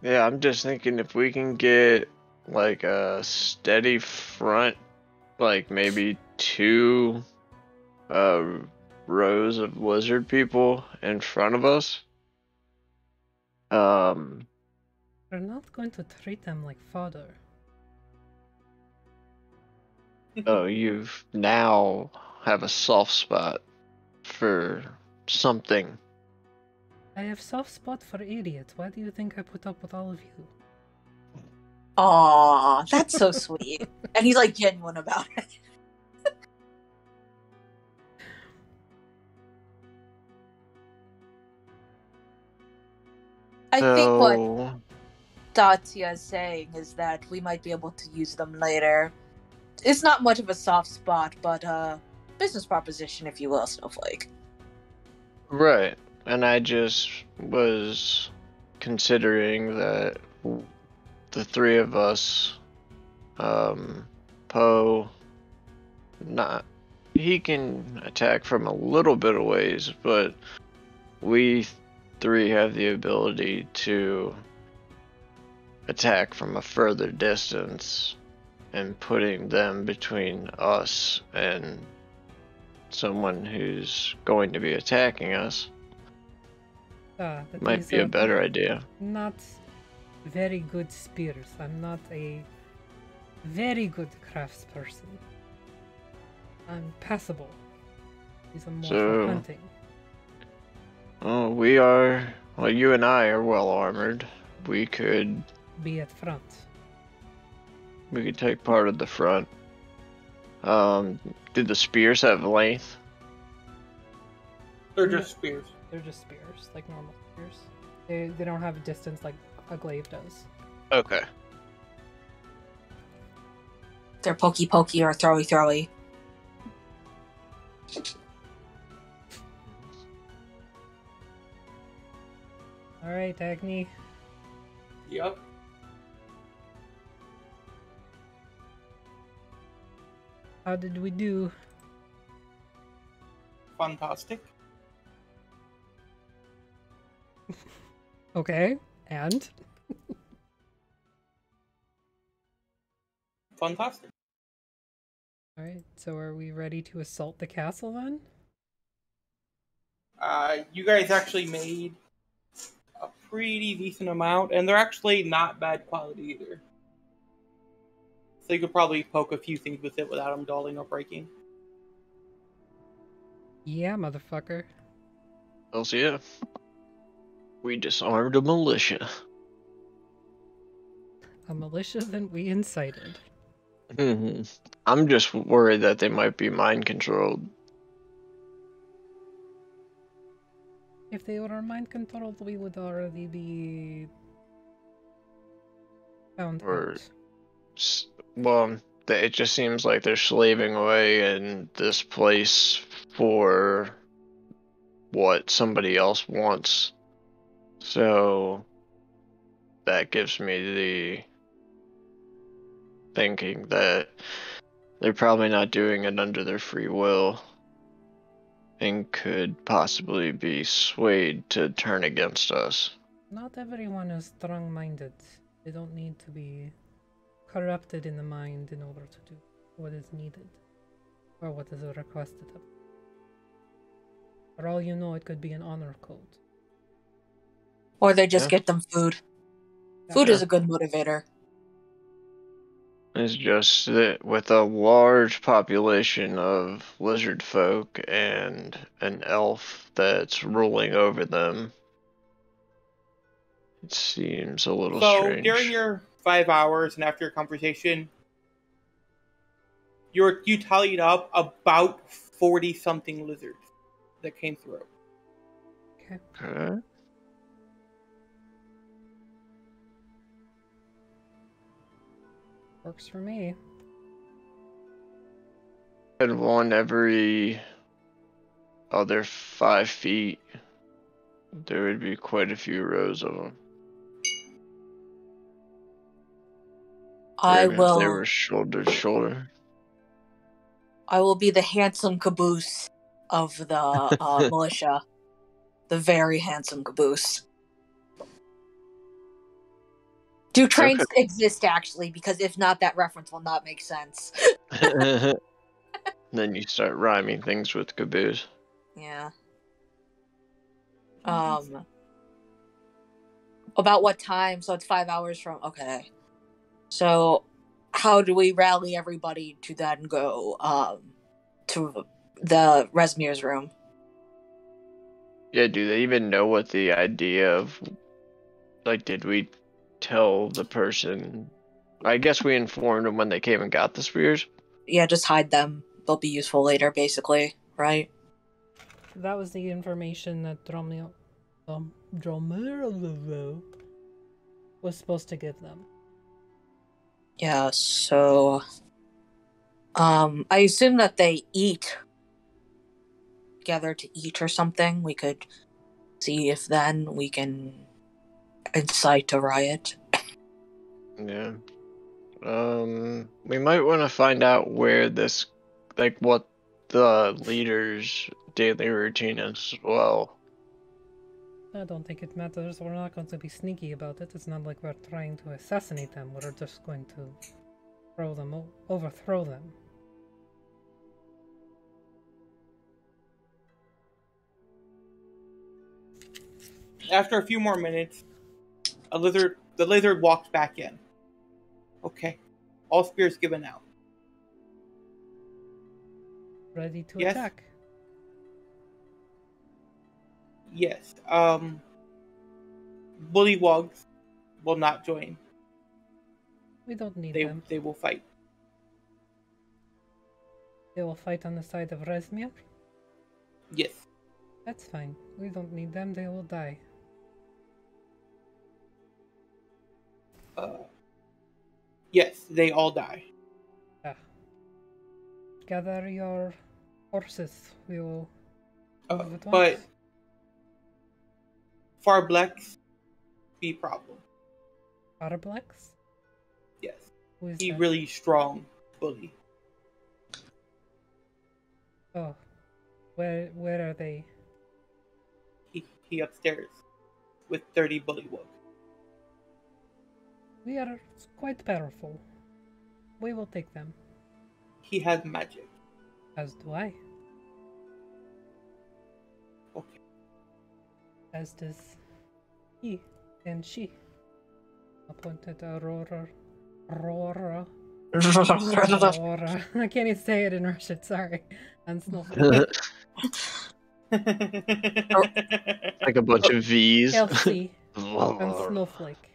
Yeah, I'm just thinking if we can get like a steady front, like maybe 2 rows of lizard people in front of us. We're not going to treat them like fodder. Oh, you've now have a soft spot for something. I have soft spot for idiots. Why do you think I put up with all of you? Aw, that's so sweet. And he's like genuine about it. I think what Dacia is saying is that we might be able to use them later. It's not much of a soft spot, but business proposition, if you will, Snowflake. Right. And I just was considering that the three of us, Poe, he can attack from a little bit of ways, but we three have the ability to attack from a further distance, and putting them between us and someone who's going to be attacking us might be a better idea. Not very good spears. I'm not a very good craftsperson. I'm passable. These are more for hunting. Oh, we are. Well, you and I are well armored. We could be at front. We could take part of the front. Did the spears have length? They're just spears. They're just spears, like normal spears. They don't have a distance like a glaive does. Okay. They're pokey pokey or throwy throwy. Alright, Agni. Yep. How did we do? Fantastic. Okay, and? Fantastic. Alright, so are we ready to assault the castle then? You guys actually made a pretty decent amount, and they're actually not bad quality either. So you could probably poke a few things with it without them dulling or breaking. Yeah, motherfucker. Hells yeah. We disarmed a militia. A militia that we incited. I'm just worried that they might be mind controlled. If they were mind controlled, we would already be found out. Well, it just seems like they're slaving away in this place for what somebody else wants. So that gives me the thinking that they're probably not doing it under their free will and could possibly be swayed to turn against us. Not everyone is strong-minded. They don't need to be corrupted in the mind in order to do what is needed or what is requested of them. For all you know, it could be an honor code. Or they just get them food. Food is a good motivator. It's just that with a large population of lizard folk and an elf that's ruling over them, it seems a little strange. So during your 5 hours and after your conversation, you tallied up about 40-something lizards that came through. Okay. Works for me. And one every other 5 feet. There would be quite a few rows of them. I will. If they were shoulder to shoulder. I will be the handsome caboose of the militia. The very handsome caboose. Do trains exist, actually? Because if not, that reference will not make sense. Then you start rhyming things with caboose. Yeah. About what time? So it's 5 hours from... Okay. So, how do we rally everybody to then go to the Resmir's room? Yeah, do they even know what the idea of... Like, did we tell the person... I guess we informed them when they came and got the spears? Yeah, just hide them. They'll be useful later, basically, right? That was the information that Dromir was supposed to give them. Yeah, so I assume that they eat together to eat or something. We could see if then we can incite a riot. Yeah. We might want to find out where this, like, what the leader's daily routine is as well. I don't think it matters. We're not going to be sneaky about it. It's not like we're trying to assassinate them. We're just going to overthrow them. After a few more minutes, the lizard walks back in. Okay. All spears given out. Ready to Yes? attack. Yes. Bullywugs will not join. We don't need They them. they will fight. They will fight on the side of Rezmir? Yes. That's fine. We don't need them. They will die. Yes, they all die. Ah. Gather your horses. We will move at But once. Farblex be problem. Arblex? Yes. Who is He that? really strong bully. Oh. Where are they? He upstairs with 30 bullywug. We are quite powerful. We will take them. He has magic. As do I. Okay. As does he and she. Appointed Aurora. Aurora. I can't even say it in Russian, sorry. And Snowflake. Like a bunch of V's. Elsie and Snowflake.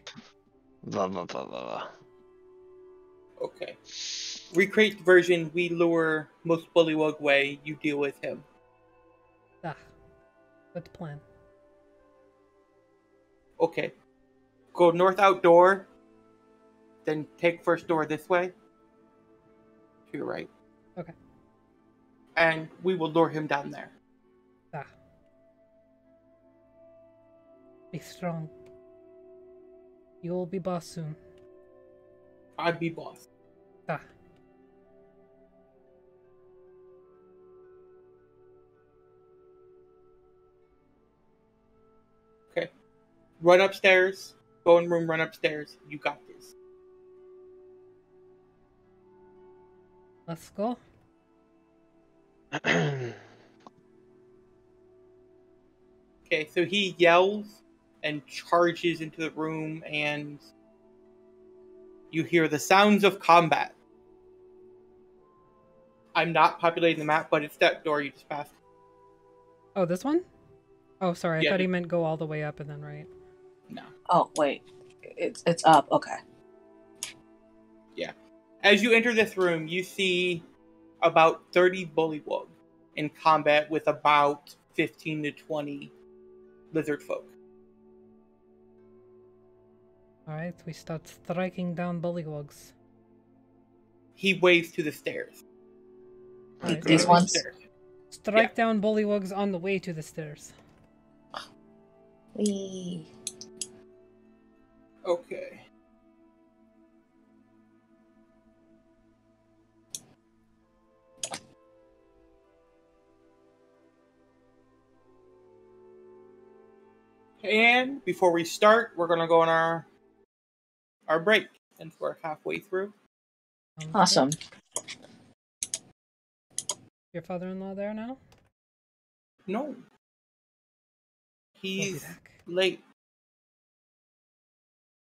Okay. Recreate version, we lure most bullywug way, you deal with him. Ah. Good plan. Okay. Go north outdoor, then take first door this way. To your right. Okay. And we will lure him down there. Ah. Be strong. You will be boss soon. I'd be boss. Ah. Okay. Run upstairs. Go in room, run upstairs. You got this. Let's go. Okay, so he yells and charges into the room, and you hear the sounds of combat. I'm not populating the map, but it's that door you just passed. Oh, this one? Oh, sorry. I Yeah, thought he meant go all the way up and then right. No. Oh wait, it's up. Okay. Yeah. As you enter this room, you see about 30 bullywug in combat with about 15 to 20 lizard folk. Alright, we start striking down bullywugs. He waves to the stairs. Alright, These so ones? Stairs. strike down bullywugs on the way to the stairs. Wee. Okay. And before we start, we're gonna go on our break since we're halfway through. Sounds Awesome. good. Your father-in-law there now? No. He'll be He's back. late.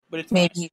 But it's fine. Maybe.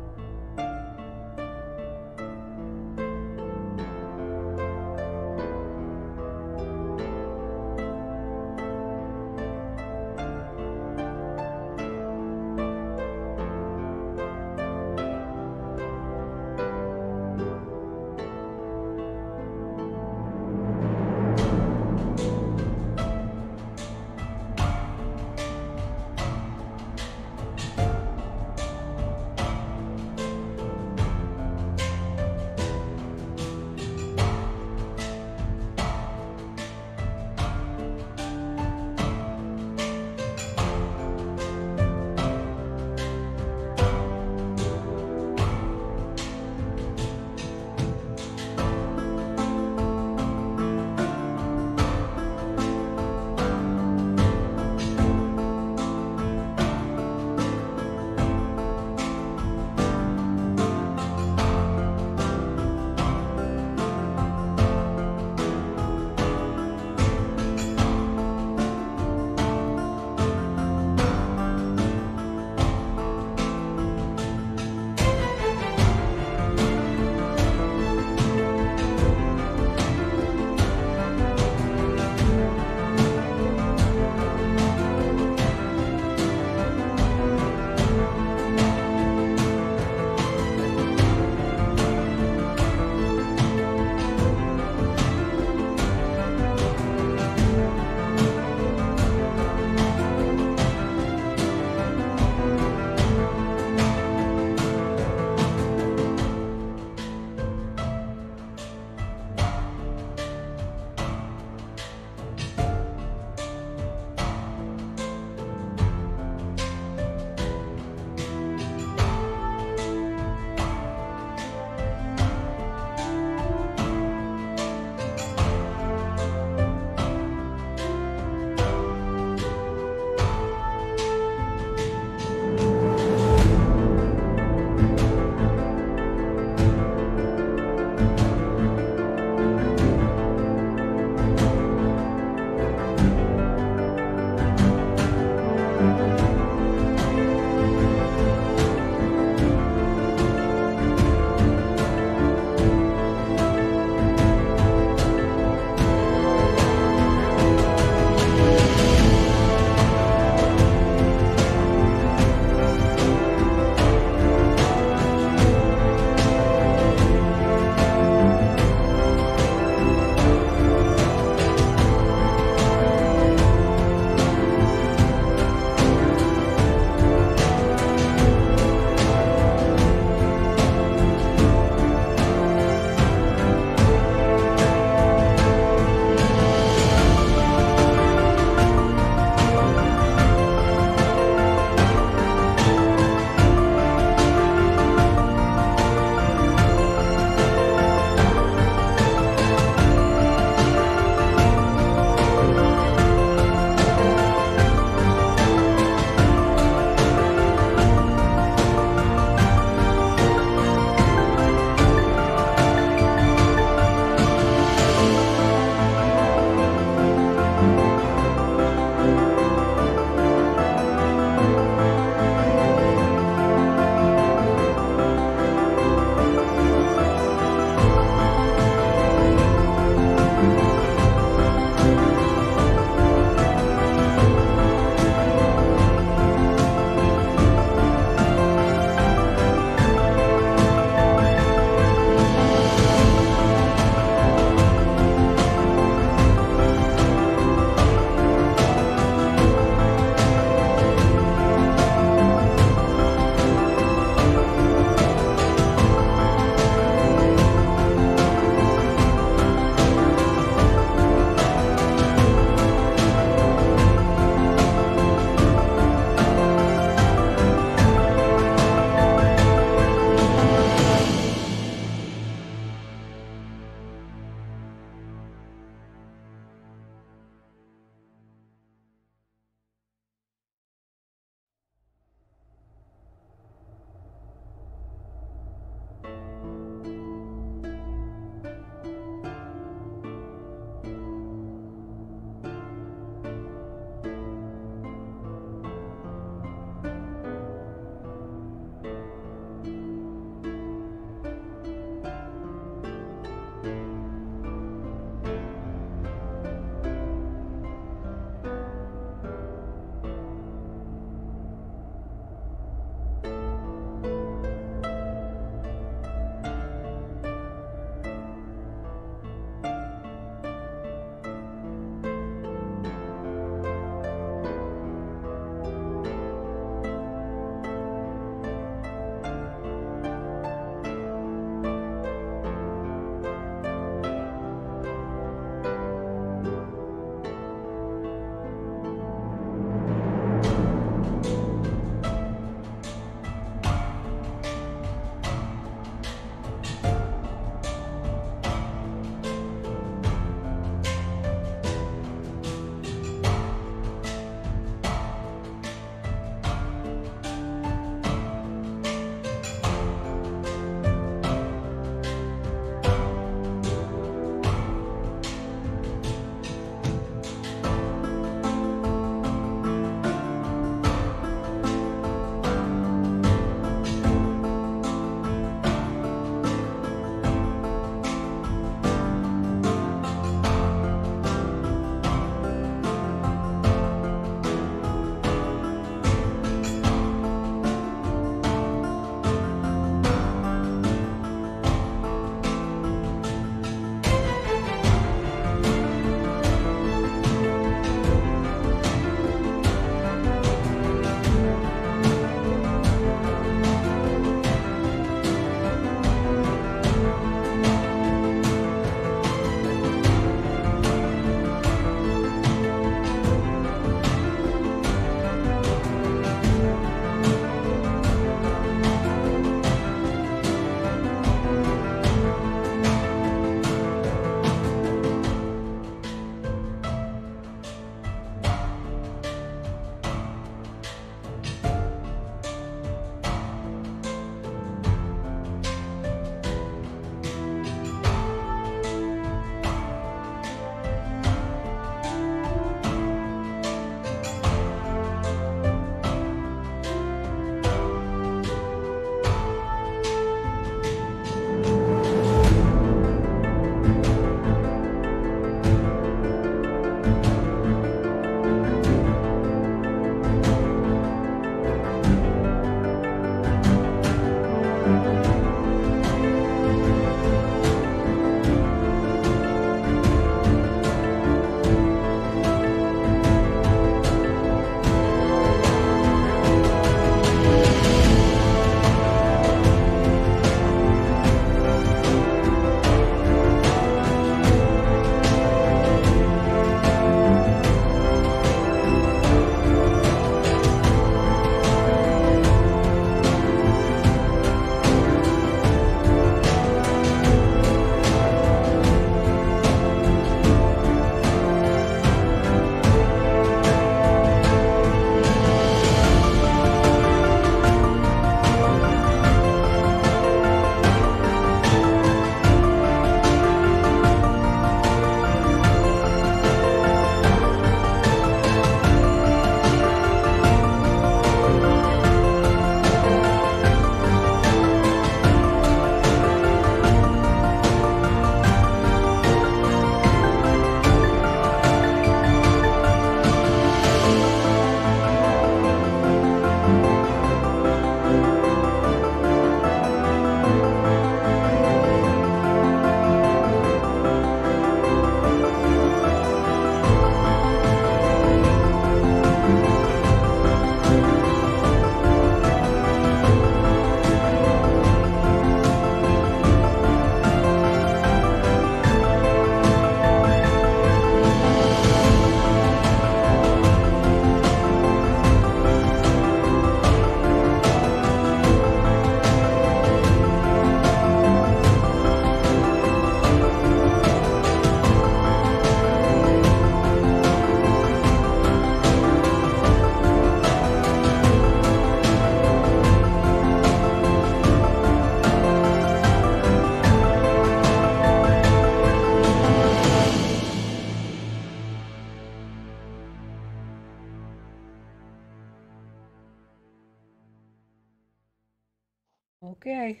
Okay.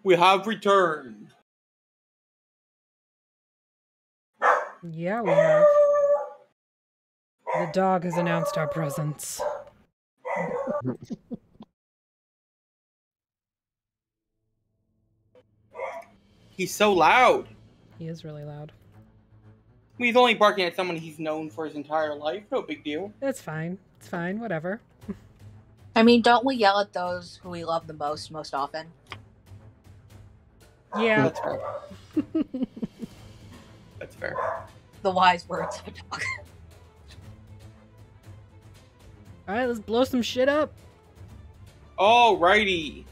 We have returned. Yeah, we have. The dog has announced our presence. He's so loud. He is really loud. I mean, he's only barking at someone he's known for his entire life. No big deal. It's fine. It's fine. Whatever. I mean, don't we yell at those who we love the most often? Yeah. That's fair. That's fair. The wise words of a dog. Alright, let's blow some shit up. Alrighty.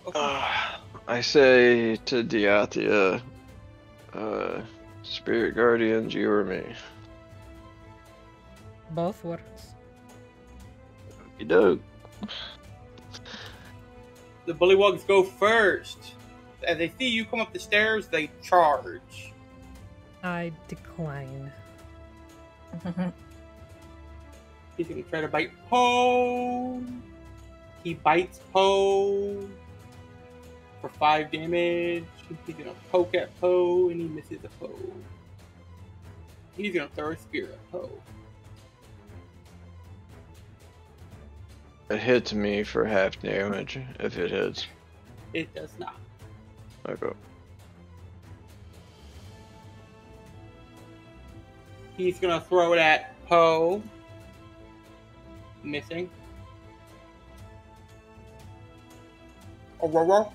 Okay. I say to Diathia, Spirit Guardians, you or me? Both works. You do. The Bullywugs go first. As they see you come up the stairs, they charge. I decline. He's gonna try to bite Poe. He bites Poe for 5 damage. He's gonna poke at Poe and he misses a Poe. He's gonna throw a spear at Poe. It hits me for half damage if it hits. It does not. Okay. He's gonna throw it at Poe. Missing. Aurora.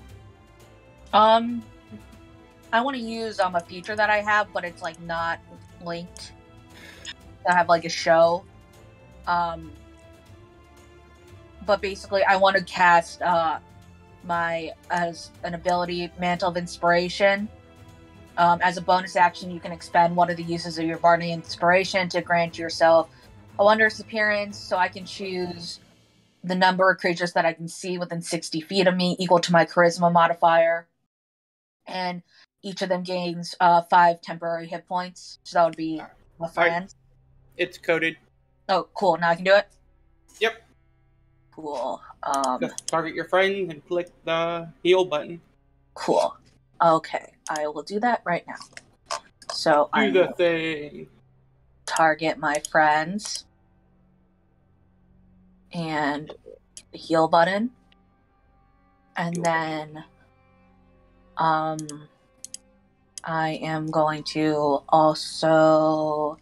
I want to use a feature that I have, but it's like not linked. I have like a show. But basically, I want to cast as an ability, Mantle of Inspiration. As a bonus action, you can expend one of the uses of your Bardic Inspiration to grant yourself a wondrous appearance. So I can choose the number of creatures that I can see within 60 feet of me, equal to my Charisma modifier, and each of them gains 5 temporary hit points. So that would be my friends. It's coded. Oh, cool! Now I can do it. Yep. Cool. Just target your friend and click the heal button. Cool. Okay, I will do that right now. So I Do the thing. target my friends and the heal button, and then I am going to also.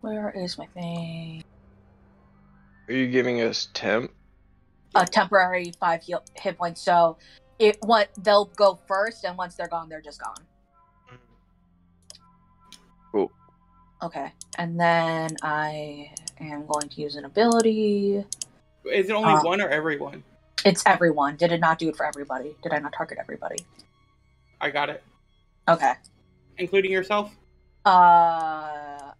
Where is my thing? Are you giving us temp? A temporary 5 hit points. So they'll go first, and once they're gone, they're just gone. Cool. Okay, and then I am going to use an ability. Is it only one or everyone? It's everyone. Did it not do it for everybody? Did I not target everybody? I got it. Okay. Including yourself? I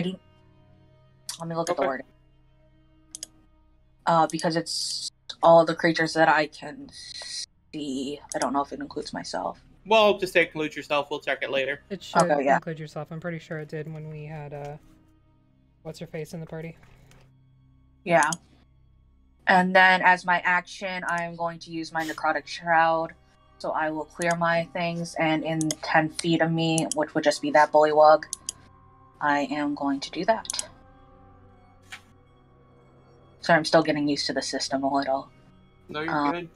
do. Let me look at the wording. Because it's all the creatures that I can see. I don't know if it includes myself. Well, just say include yourself. We'll check it later. It should Okay, yeah. include yourself. I'm pretty sure it did when we had what's her face in the party. Yeah. And then as my action, I am going to use my Necrotic Shroud. So I will clear my things, and in 10 feet of me, which would just be that Bullywug, I am going to do that. So I'm still getting used to the system a little. No, you're good.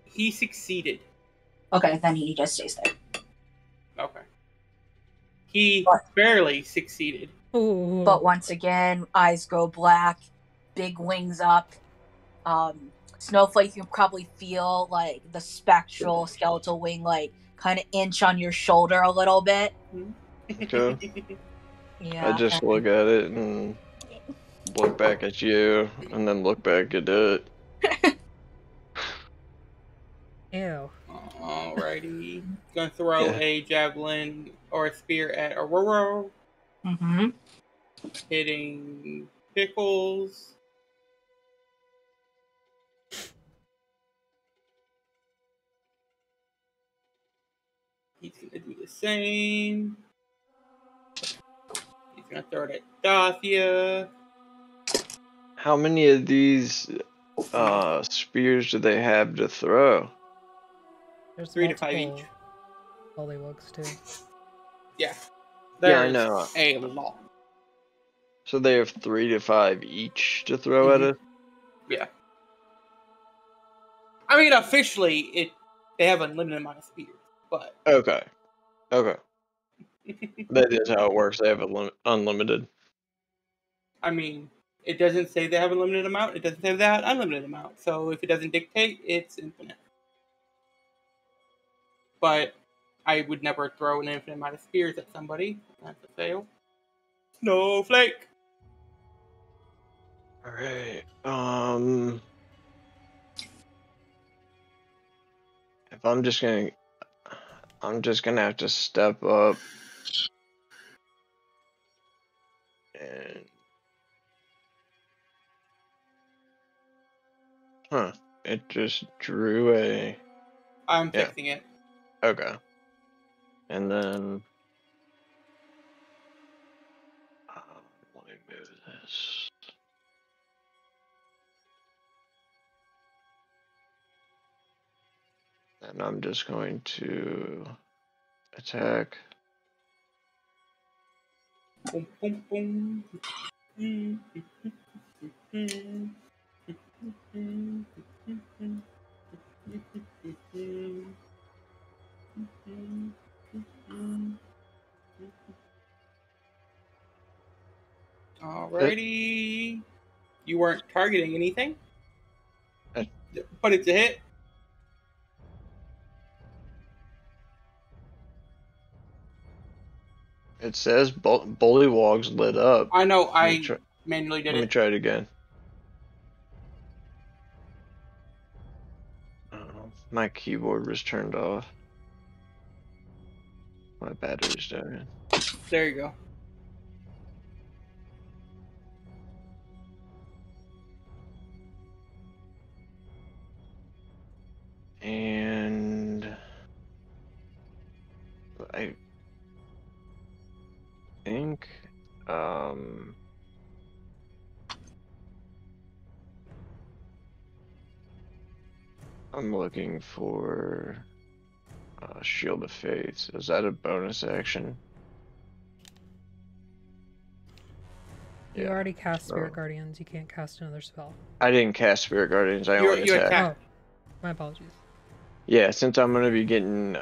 He succeeded. Okay, then he just stays there. Okay. He barely succeeded. Ooh. But once again, eyes go black, big wings up. Snowflake, you can probably feel like the spectral skeletal wing like kind of inch on your shoulder a little bit. Okay. Yeah. I just look at it and look back at you, and then look back at it. Ew. Alrighty. Gonna throw a javelin or a spear at Aurora. Mm-hmm. Hitting Pickles. gonna do the same. He's gonna throw it at Dathia. How many of these spears do they have to throw? There's 3 to 5 multiple each. Bullywugs too. Yeah. Yeah, I There's know. a lot. So they have 3 to 5 each to throw at it? Yeah. I mean, officially, they have unlimited amount of spears, but... Okay. Okay. That is how it works. They have unlimited. I mean, it doesn't say they have a limited amount. It doesn't say they have an unlimited amount. So if it doesn't dictate, it's infinite. But I would never throw an infinite amount of spears at somebody. That's a fail. Snowflake! Alright. If I'm just gonna have to step up and it just drew a I'm fixing it. okay. And then let me move this. And I'm just going to attack. Boom, boom, boom. Alrighty. You weren't targeting anything, but it's a hit. It says Bullywugs lit up. I know, I manually did Let me it. try it again. My keyboard was turned off. My battery's dying. There you go. And I think I'm looking for Shield of Faith. Is that a bonus action? You already cast Spirit Guardians. You can't cast another spell. I didn't cast Spirit Guardians. I only attacked. Oh, my apologies. Yeah, since I'm gonna be getting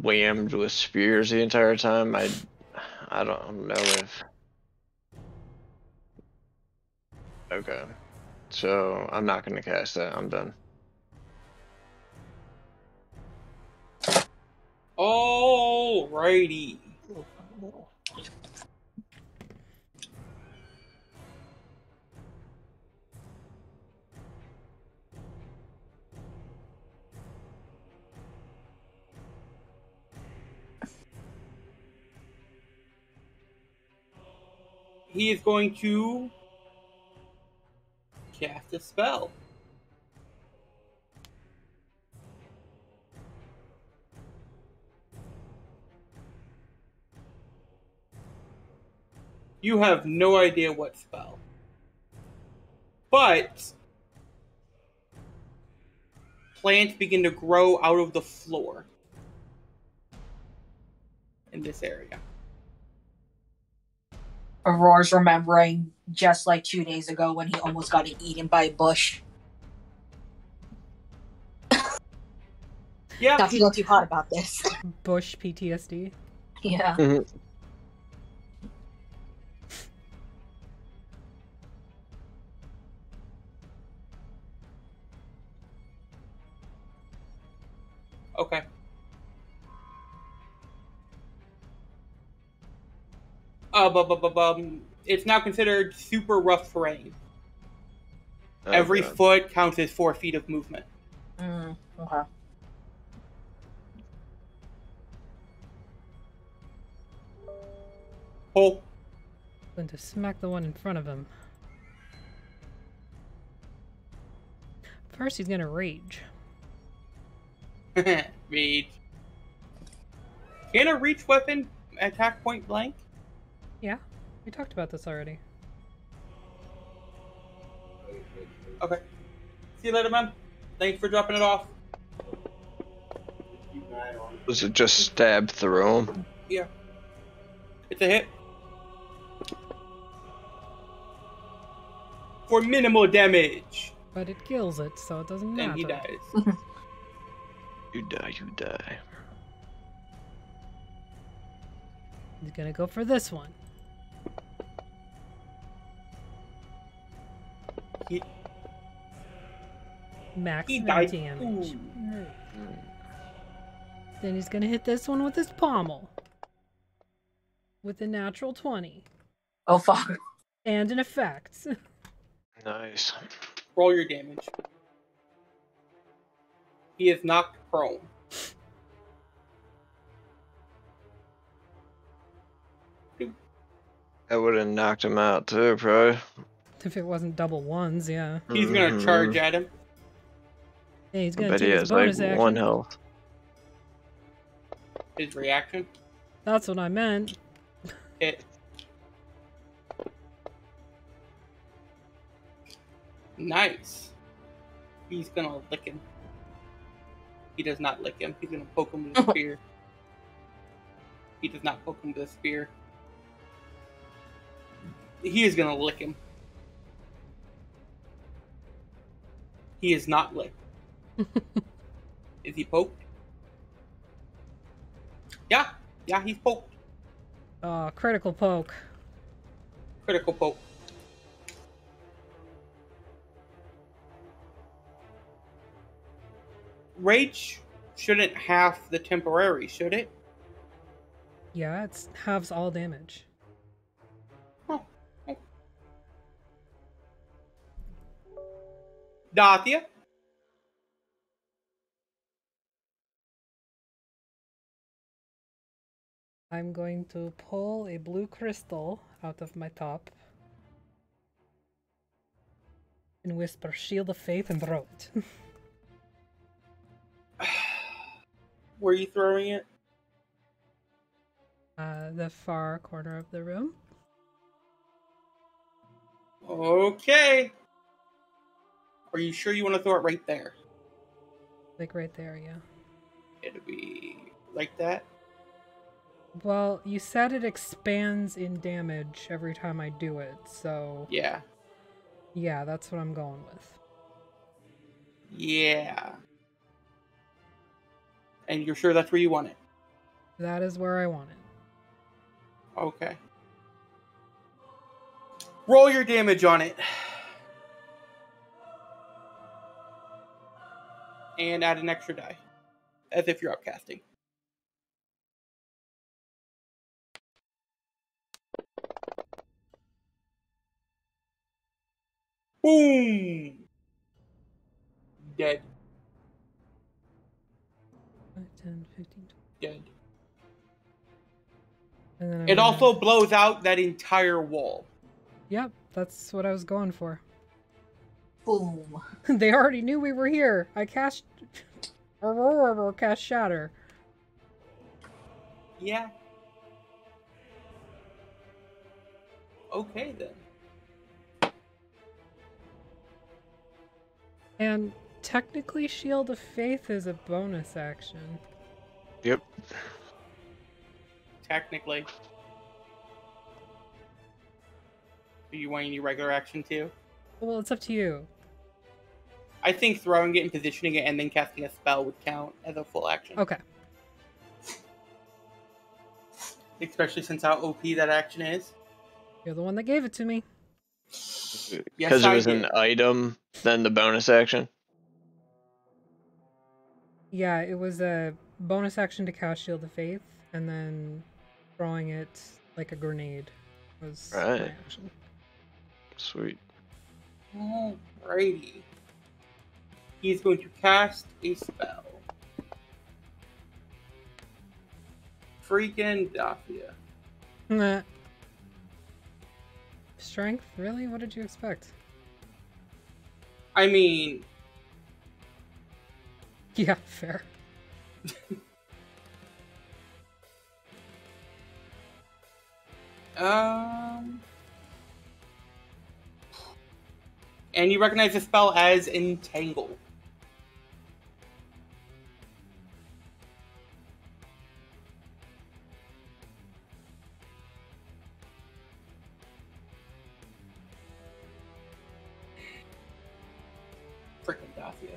whammed with spears the entire time, I don't know if. Okay, so I'm not gonna cast that. I'm done. Alrighty. He is going to cast a spell. You have no idea what spell. But plants begin to grow out of the floor in this area. Aurora's remembering just like 2 days ago when he almost got eaten by a bush. Yeah. Not feeling too hot about this. Bush PTSD. Yeah. Okay. It's now considered super rough terrain. Oh, Every God. foot counts as 4 feet of movement. Okay. Pull. Going to smack the one in front of him. First, he's gonna rage. Read. Can a reach weapon attack point blank? Yeah, we talked about this already. Okay. See you later, man. Thanks for dropping it off. Was it just stab through him? Yeah. It's a hit. For minimal damage. But it kills it, so it doesn't matter. And he dies. You die, you die. He's gonna go for this one. He Maximum died. damage. Ooh. Then he's gonna hit this one with his pommel. With a natural 20. Oh fuck. And an effect. Nice. Roll your damage. He is knocked prone. That would have knocked him out too, probably. If it wasn't double ones, yeah. He's gonna charge at him. Yeah, he's I gonna bet he take his has bonus like action. 1 health. His reaction. That's what I meant. Hit. Nice. He's gonna lick him. He does not lick him. He's gonna poke him with a spear. He does not poke him with a spear. He is gonna lick him. He is not licked. Is he poked? Yeah. Yeah, he's poked. Critical poke. Critical poke. Rage shouldn't half the temporary, should it? Yeah, it halves all damage. Huh. Dathia? I'm going to pull a blue crystal out of my top and whisper Shield of Faith and throw it. Where are you throwing it? The far corner of the room. Okay. Are you sure you want to throw it right there? Like right there, yeah. It'll be like that. Well, you said it expands in damage every time I do it, so... Yeah. Yeah, that's what I'm going with. Yeah. And you're sure that's where you want it? That is where I want it. Okay. Roll your damage on it. And add an extra die. As if you're upcasting. Boom! Dead. 5, 10, 15, 20. Dead. And then I'm It gonna- also blows out that entire wall. Yep, that's what I was going for. Boom. They already knew we were here. I cast... cast Shatter. Yeah. Okay then. And technically Shield of Faith is a bonus action. Yep. Technically. Do you want any regular action too? Well, it's up to you. I think throwing it and positioning it and then casting a spell would count as a full action. Okay. Especially since how OP that action is. You're the one that gave it to me. Because I it was did. an item, then the bonus action. Yeah, it was a bonus action to cast Shield of Faith, and then throwing it like a grenade was my Right. action. Sweet. Alrighty. He's going to cast a spell. Freaking Dathia. Nah. Strength? Really? What did you expect? I mean, Yeah, fair. And you recognize the spell as Entangle. Frickin' Dacia.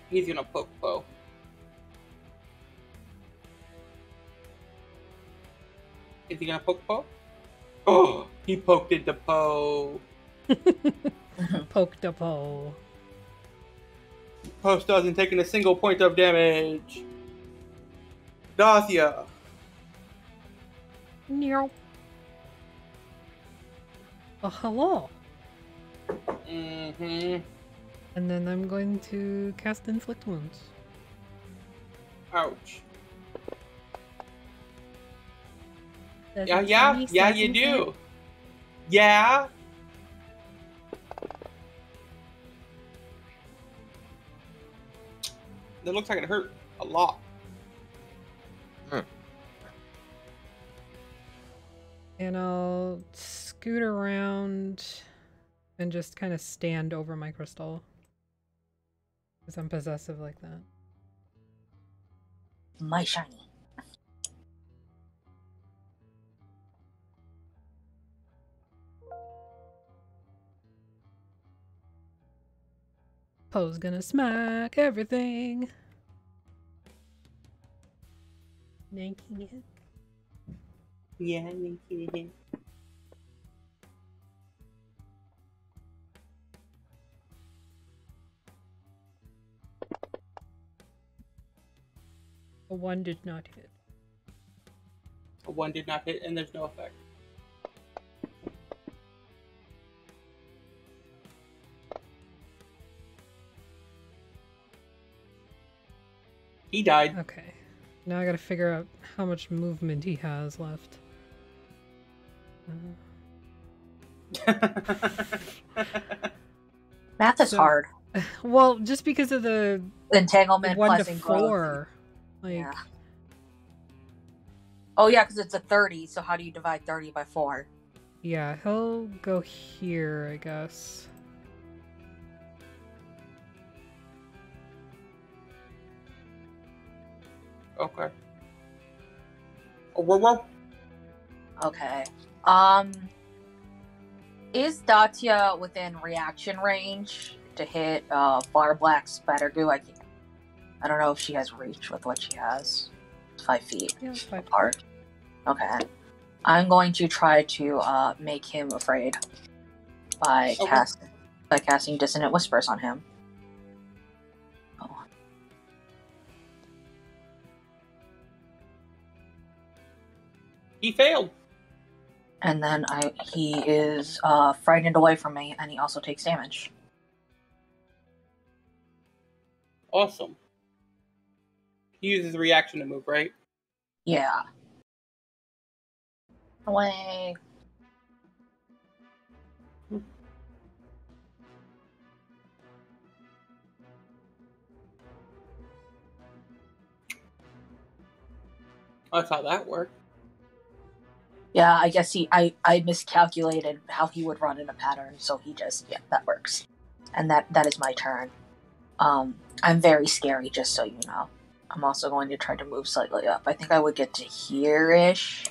He's gonna poke Poe. Is he gonna poke Poe? Oh, he poked into Poe. Poked a Poe. Poe still hasn't taken a single point of damage. Dacia. Meow. Oh, hello. Mm-hmm. And then I'm going to cast Inflict Wounds. Ouch. Does Yeah, it yeah, say me yeah, you something? do. Yeah. That looks like it hurt a lot. And I'll scoot around and just kind of stand over my crystal. Because I'm possessive like that. My shiny. Poe's gonna smack everything. Nanking it. Yeah, me too. A 1 did not hit. A 1 did not hit, and there's no effect. He died. Okay. Now I gotta figure out how much movement he has left. Math is So- hard. Well, just because of the Entanglement 1 to plus growth. 4. Like, Yeah. Oh yeah, because it's a 30. So how do you divide 30 by 4? yeah, he'll go here, I guess. Okay. Oh, whoa. Okay. Is Dacia within reaction range to hit Fire Black Spider Goo? I don't know if she has reach with what she has. 5 feet Yeah, 5 apart. Okay. I'm going to try to make him afraid by casting Dissonant Whispers on him. Oh. He failed. And then he is frightened away from me, and he also takes damage. Awesome. He uses a reaction to move, right? Yeah. Away. That's how that worked. Yeah, I guess I miscalculated how he would run in a pattern, so that works. And that is my turn. I'm very scary, just so you know. I'm also going to try to move slightly up. I think I would get to here-ish.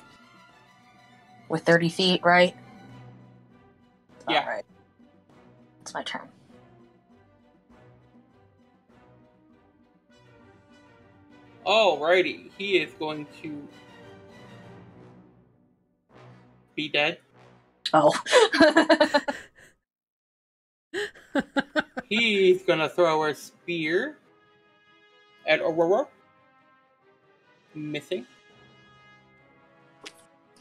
With 30 feet, right? Yeah. Alright. It's my turn. Alrighty. He is going to be dead. Oh. He's gonna throw a spear at Aurora. Missing.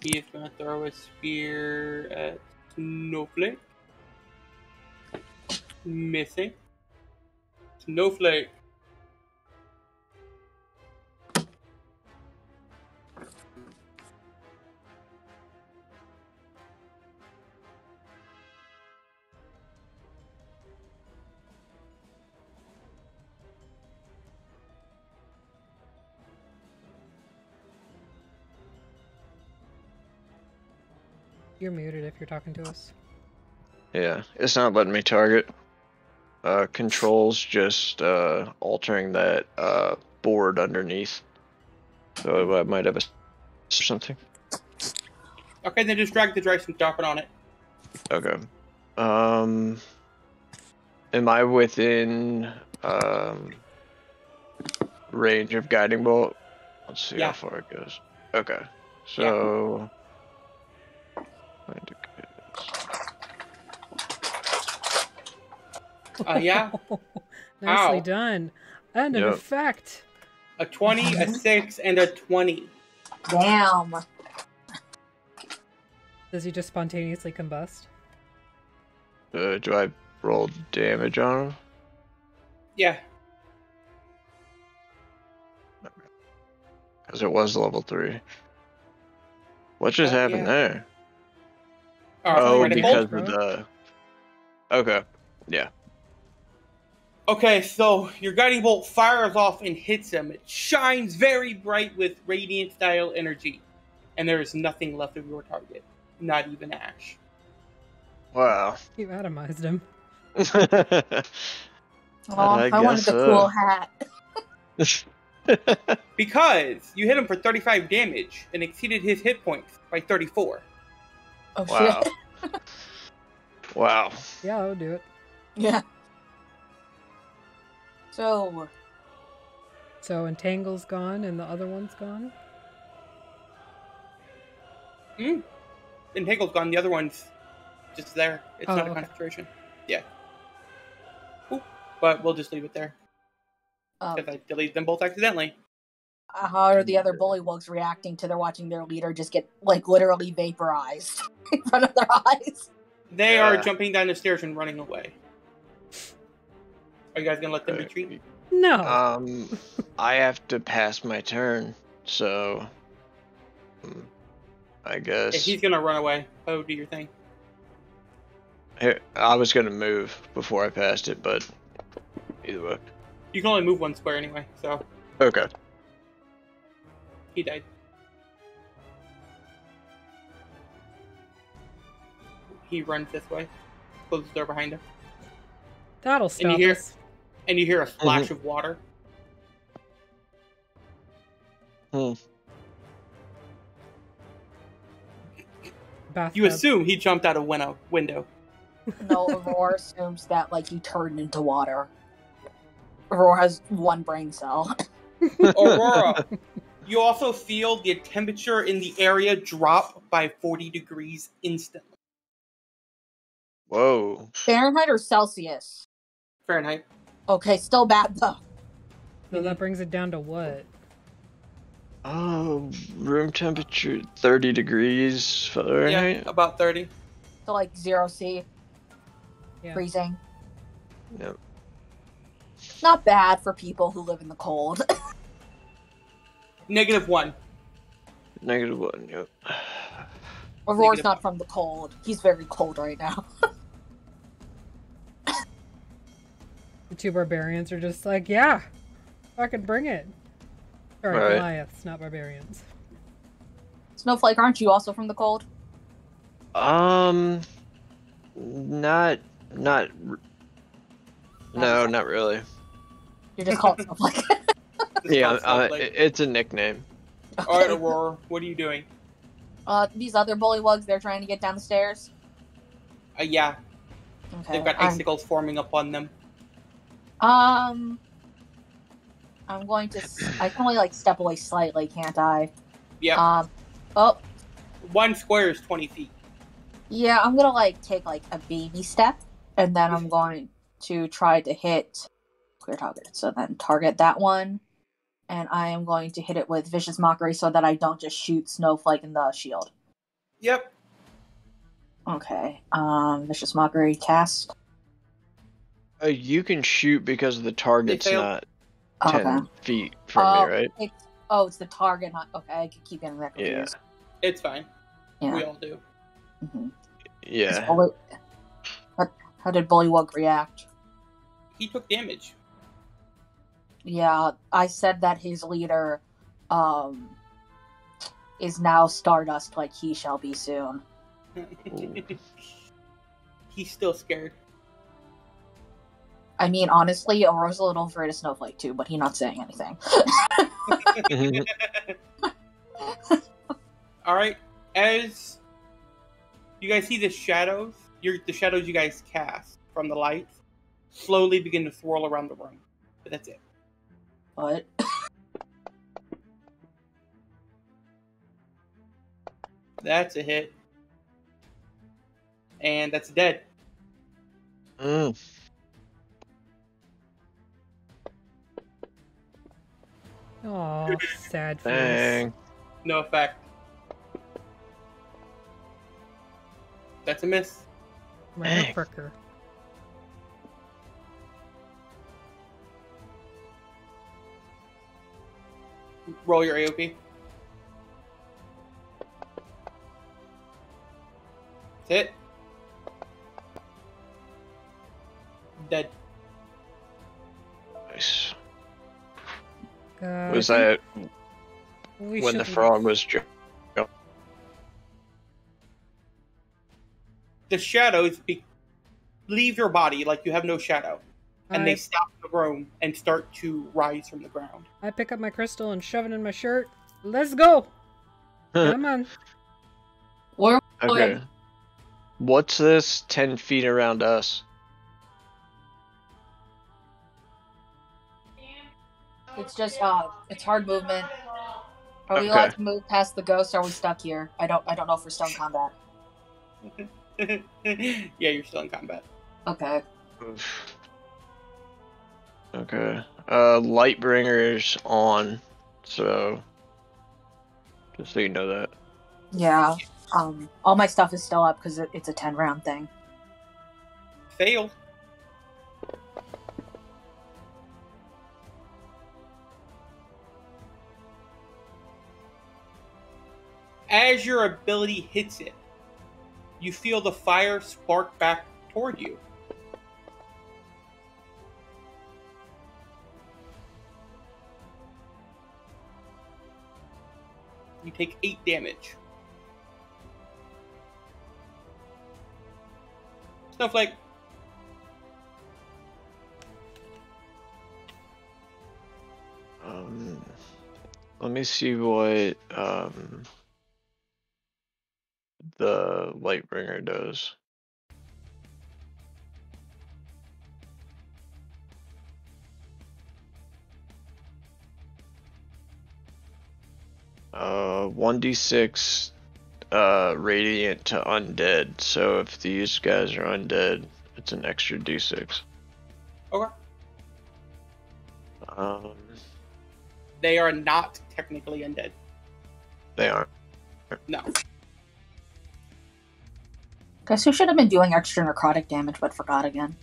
He is gonna throw a spear at Snowflake. Missing. Snowflake. You're muted if you're talking to us. Yeah, it's not letting me target. Controls just altering that board underneath. So I might have a or something. Okay, then just drag the dice and drop it on it. Okay. Am I within range of guiding bolt? Let's see how far it goes. Okay. So Yeah. Nicely Ow. done. And an Yep. effect. A 20, a 6, and a 20. Damn. Does he just spontaneously combust? do I roll damage on him? Yeah. Because it was level 3. What just happened there? Oh, Guiding because bolt? of the... Okay. Yeah. Okay, so your guiding bolt fires off and hits him. It shines very bright with radiant style energy. And there is nothing left of your target. Not even ash. Wow. You atomized him. Oh, I wanted the cool hat. Because you hit him for 35 damage and exceeded his hit points by 34. Oh, wow. shit. Wow. Yeah, I'll do it. Yeah. So Entangle's gone and the other one's gone? Entangle's gone, the other one's just there. It's not a okay. concentration. Yeah. Ooh, but we'll just leave it there. Because I deleted them both accidentally. How are the other Bullywugs reacting to their watching their leader just get, like, literally vaporized in front of their eyes? They are jumping down the stairs and running away. Are you guys gonna let them retreat? No. I have to pass my turn, so I guess. If he's gonna run away, do your thing. I was gonna move before I passed it, but either way. You can only move one square anyway, so. Okay. He died. He runs this way. Closes the door behind him. That'll stop us. And you hear a splash of water. Bathtub. You assume he jumped out a window. No, Aurora assumes that, like, he turned into water. Aurora has one brain cell. Aurora, you also feel the temperature in the area drop by 40 degrees instantly. Whoa. Fahrenheit or Celsius? Fahrenheit. Okay, still bad, though. So that brings it down to what? Oh, room temperature 30 degrees Fahrenheit? Yeah, about 30. So, like, 0°C. Yeah. Freezing. Yep. Not bad for people who live in the cold. -1. -1, yep. Aurora's not from the cold. He's very cold right now. The two barbarians are just like, yeah, fucking bring it. Sorry, Right. Goliaths, not barbarians. Snowflake, aren't you also from the cold? No, not really. You're just called Snowflake. Yeah, it's a nickname. Alright, Aurora, what are you doing? These other Bullywugs, they're trying to get down the stairs. Yeah. Okay. They've got icicles forming up on them. I'm going to. I can only like step away slightly, can't I? Yeah. Oh. 1 square is 20 feet. Yeah, I'm gonna like take like a baby step, and then I'm going to try to hit clear target. So then target that one, and I am going to hit it with Vicious Mockery so that I don't just shoot Snowflake in the shield. Yep. Okay. Vicious Mockery cast. You can shoot because the target's not 10 feet from me, right? It's the target, not... Okay, I keep getting that confused. Yeah. It's fine. Yeah. We all do. Mm-hmm. Yeah. How did Bullywug react? He took damage. Yeah, I said that his leader is now Stardust like he shall be soon. He's still scared. I mean, honestly, Aurora's a little afraid of Snowflake too, but he's not saying anything. All right, as you guys see the shadows, the shadows you guys cast from the lights slowly begin to swirl around the room. But that's it. What? That's a hit. And that's dead. Mm. Aw, sad face. Dang. No effect. That's a miss. Dang. Motherfucker. Roll your AOP. That's it. Dead. Nice. I Was think that we when the should- frog was The shadows leave your body like you have no shadow. And they stop in the room and start to rise from the ground. I pick up my crystal and shove it in my shirt. Let's go! Come on. Where? Okay. What's this 10 feet around us? It's just it's hard movement. Are we Okay. allowed to move past the ghost? Or are we stuck here? I don't know if we're still in combat. Yeah, you're still in combat. Okay. Oof. Okay. Lightbringer's on, so just so you know that. Yeah. All my stuff is still up because it's a 10-round thing. Failed. As your ability hits it, you feel the fire spark back toward you. You take 8 damage. Snowflake. Let me see what the Lightbringer does. Uh, 1d6 radiant to undead. So if these guys are undead, it's an extra d6. Okay. They They are not technically undead. aren't. No. Guess who should have been doing extra necrotic damage but forgot again?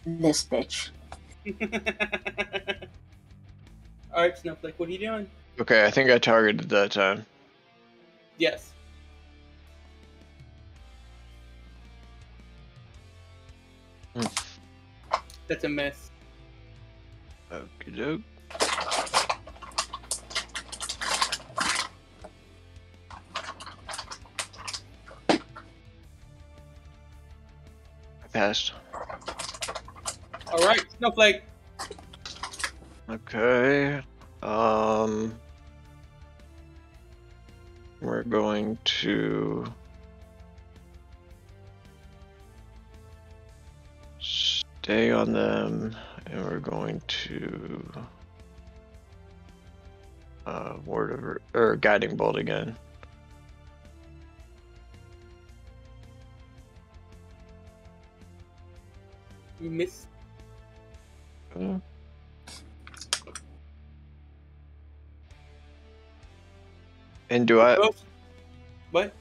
This bitch. Alright, Snowflake, what are you doing? Okay, I think I targeted that time. Yes. That's a miss. Okie doke. I passed. Alright, Snowflake. Okay. We're going to stay on them, and we're going to ward of or guiding bolt again. You miss. Okay. And do I? What?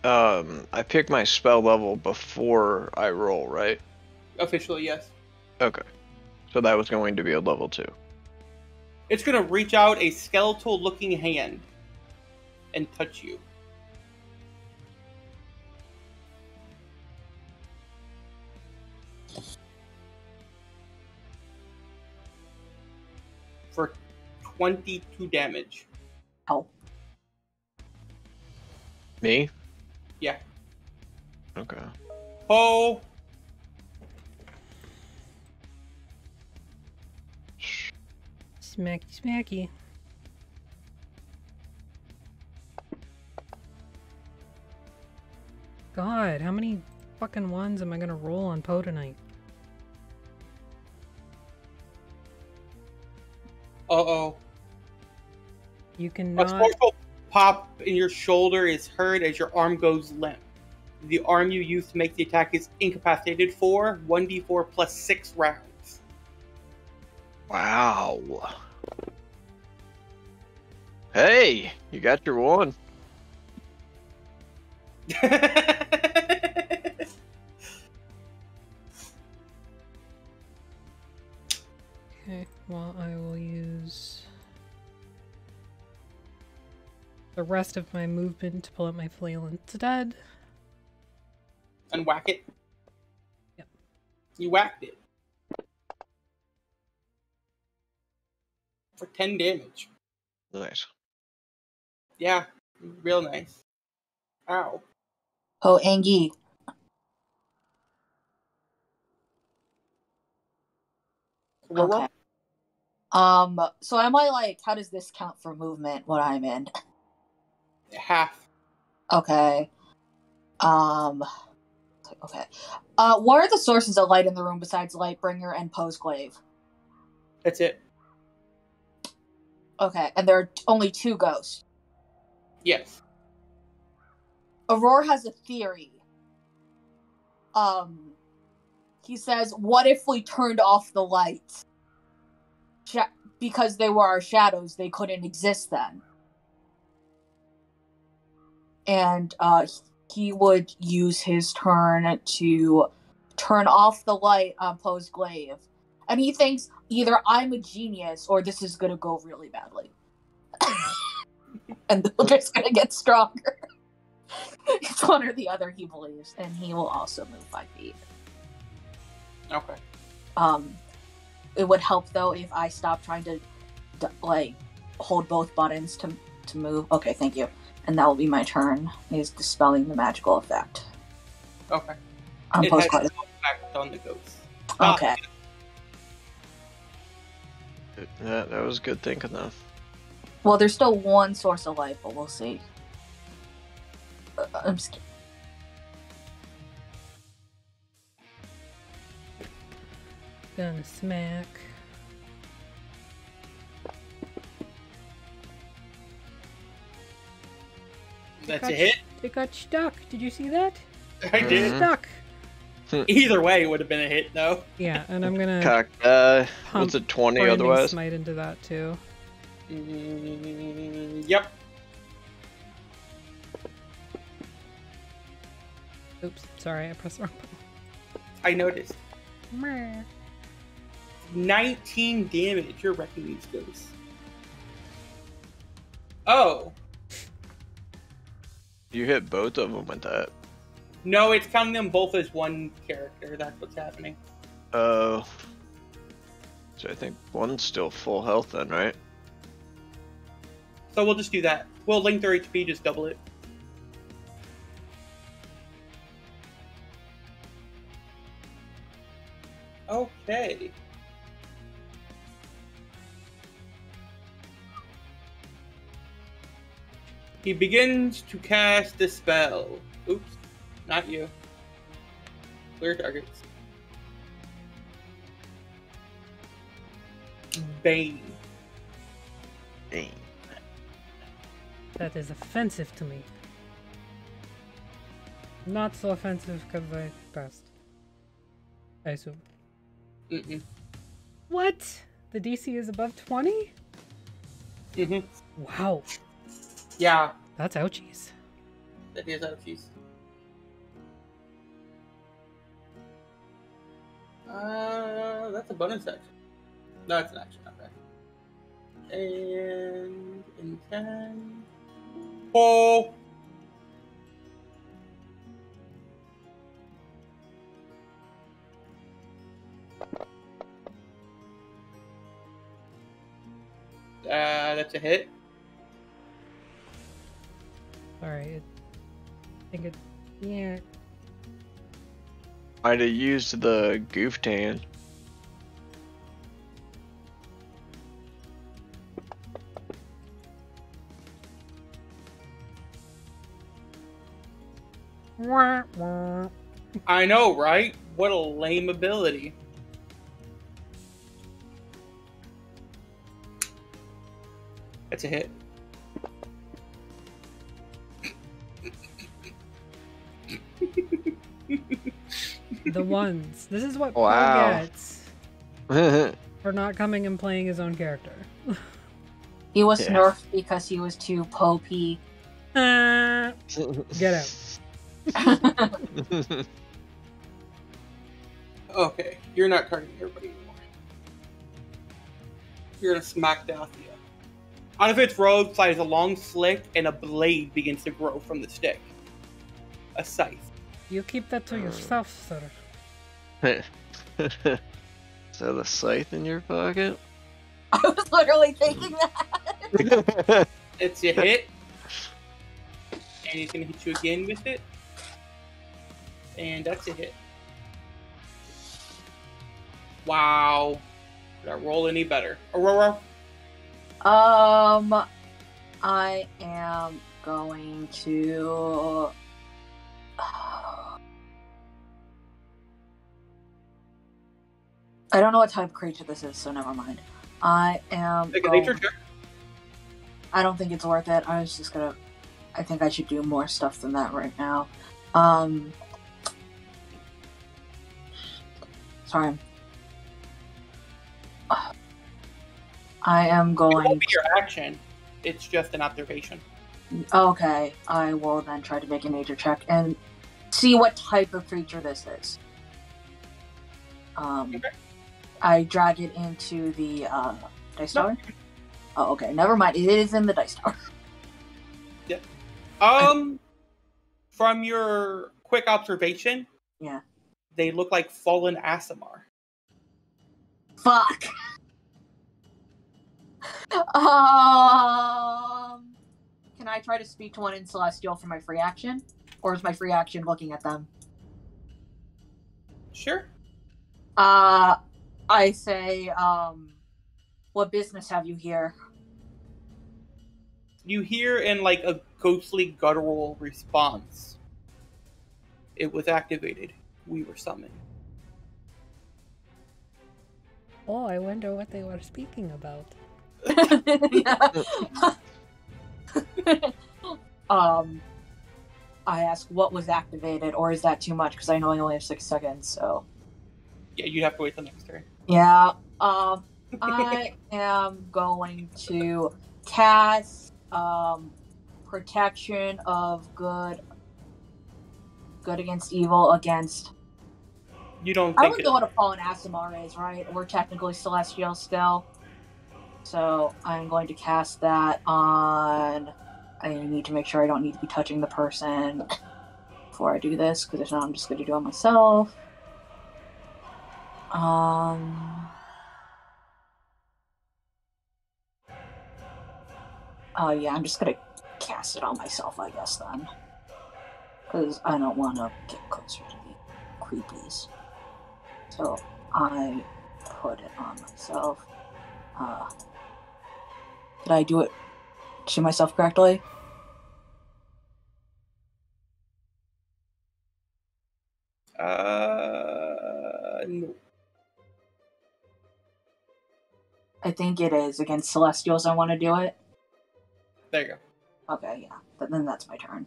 I pick my spell level before I roll, right? Officially, yes. Okay. So that was going to be a level 2. It's gonna reach out a skeletal-looking hand and touch you. For 22 damage. Oh. Me? Yeah. Okay. Oh. Smacky, smacky. God, how many fucking ones am I gonna roll on Poe tonight? Uh-oh. You A cannot. forceful pop in your shoulder is heard as your arm goes limp. The arm you use to make the attack is incapacitated for 1d4 plus 6 rounds. Wow. Hey, you got your one. Okay, well, I will use the rest of my movement to pull out my flail instead. And whack it. Yep. You whacked it. For 10 damage. Nice. Yeah, real nice. Ow. Oh, Angie. Okay. So am I like, how does this count for movement, what I'm in? Half. Okay. Okay. What are the sources of light in the room besides Lightbringer and Poe's Glaive? That's it. Okay, and there are only 2 ghosts. Yes. Aurora has a theory. He says, what if we turned off the lights? Because they were our shadows, they couldn't exist then. And he would use his turn to turn off the light on Poe's Glaive. And he thinks either I'm a genius or this is going to go really badly. And the Wilderness is going to get stronger. It's one or the other, he believes. And he will also move 5 feet. Okay. It would help, though, if I stopped trying to, like, hold both buttons to move. Okay, thank you. And that will be my turn, is dispelling the magical effect. Okay. On It Poe's has Glaive. no effect on the ghost. Okay. Yeah, that was good thinking, though. Well, there's still one source of light, but we'll see. I'm just kidding. Gonna smack. That's a hit. It got stuck. Did you see that? I did. Stuck. Either way, it would have been a hit, though. Yeah, and I'm gonna Cock, pump what's it, 20 Branding otherwise? Smite into that too. Yep. Oops, sorry, I pressed the wrong button. I noticed. Meh. 19 damage. You're wrecking these ghosts. Oh. You hit both of them with that. No, it's counting them both as one character. That's what's happening. Oh. So I think one's still full health then, right? So we'll just do that. We'll link their HP, just double it. Okay. He begins to cast a spell. Oops, not you. Clear targets. Bane. Dang. That is offensive to me. Not so offensive because I passed. I assume. Mm-mm. What? The DC is above 20? Mm-hmm. Wow. Yeah, That's ouchies. that is ouchies. That's a bonus action. No, it's an action, okay. And in 10. Oh! That's a hit. Sorry, think it... Yeah. I'd have used the goof tan. Wah, wah. I know, right? What a lame ability. That's a hit. The ones. This is what Wow. Paul gets for not coming and playing his own character. He was Yeah. nerfed because he was too pokey. Get out. Okay, you're not targeting everybody anymore. You're gonna smack Dathia. Out of its robe flies a long slick, and a blade begins to grow from the stick. A scythe. You keep that to yourself, sir. So the scythe in your pocket? I was literally thinking that. It's a hit. And he's gonna hit you again with it. And that's a hit. Wow. Did I roll any better? Aurora? I am going to. I don't know what type of creature this is, so never mind. I am. Take a nature check. I don't think it's worth it. I was just gonna. I think I should do more stuff than that right now. Sorry. I am It going. won't be your action. It's just an observation. Okay, I will then try to make a nature check and see what type of creature this is. Okay. I drag it into the dice tower. Oh, okay. Never mind. It is in the dice tower. From your quick observation, Yeah. they look like fallen Asimar. Fuck. Can I try to speak to one in Celestial for my free action, or is my free action looking at them? Sure. I say, what business have you here? You hear in like a ghostly guttural response. It was activated. We were summoned. Oh, I wonder what they were speaking about. I ask what was activated, or is that too much? Because I know I only have 6 seconds, so. Yeah, you'd have to wait till next turn. Yeah, I am going to cast, protection of good against evil against. You don't I think don't know what a fallen Asimar is, right? We're technically celestial still. So I'm going to cast that on. I need to make sure I don't need to be touching the person before I do this, because if not, I'm just going to do it myself. Oh yeah, I'm just going to cast it on myself, I guess, then. Because I don't want to get closer to the creepies. So I put it on myself. Did I do it to myself correctly? No. I think it is. Against Celestials, I want to do it. There you go. Okay, yeah. But then that's my turn.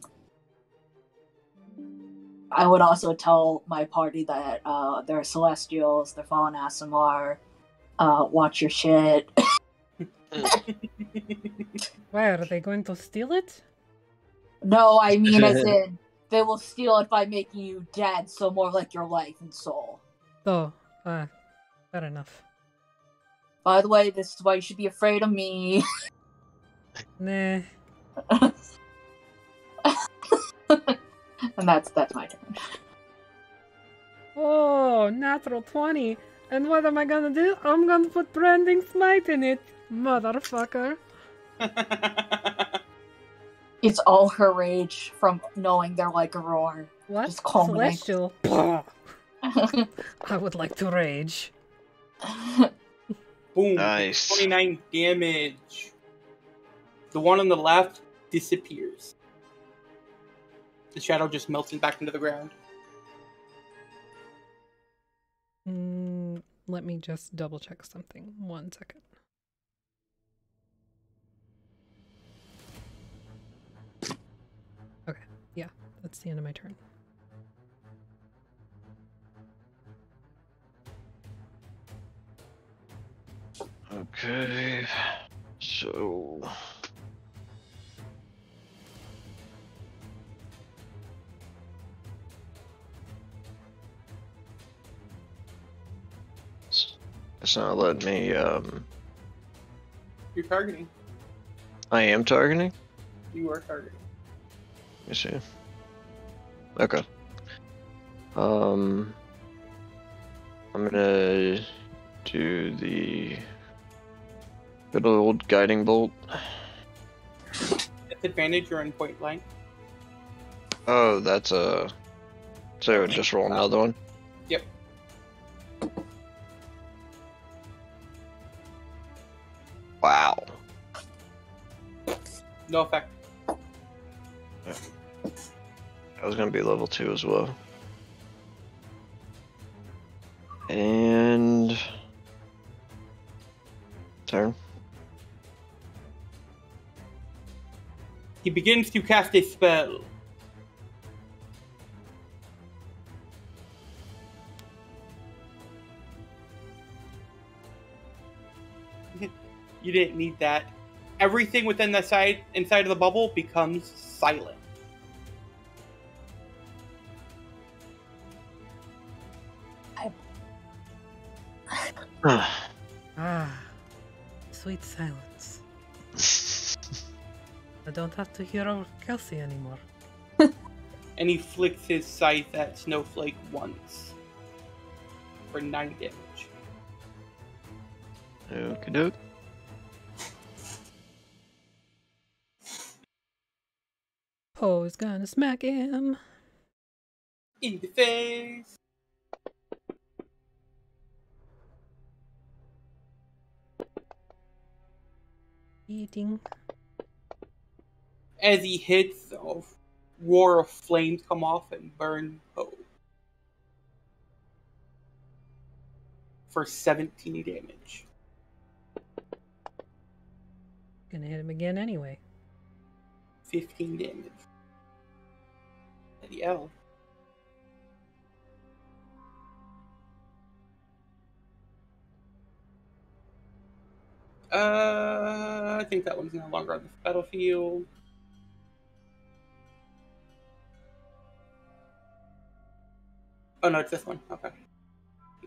I would also tell my party that they're Celestials, they're Fallen Asimar, watch your shit. Where, are they going to steal it? No, I mean as in, they will steal it by making you dead, so more like your life and soul. Oh, fair enough. By the way, this is why you should be afraid of me. Nah. And that's my turn. Oh, natural 20. And what am I gonna do? I'm gonna put Branding Smite in it. Motherfucker. It's all her rage from knowing they're like a roar. What? Just culminates. Celestial? I would like to rage. Boom. Nice. 29 damage. The one on the left disappears. The shadow just melts back into the ground. Let me just double check something. 1 second. Okay, yeah, that's the end of my turn. Okay, so... It's not letting me, You're targeting. I am targeting? You are targeting. Let me see. Okay. I'm gonna do the good old guiding bolt. Disadvantage, you're in point blank. Oh, that's a... So just roll another one? Yep. Wow. No effect. That was gonna be level 2 as well. And... Turn. He begins to cast a spell. You didn't need that. Everything within the inside of the bubble becomes silent. Ah, sweet silence. I don't have to hear our Kelsey anymore. And he flicks his scythe at Snowflake once. For 9 damage. Okie doke. Poe's gonna smack him. In the face! Eating. As he hits, a roar of flames come off and burn Poe. For 17 damage. Gonna hit him again anyway. 15 damage. Bloody hell. I think that one's no longer on the battlefield. Oh no, it's this one. Okay.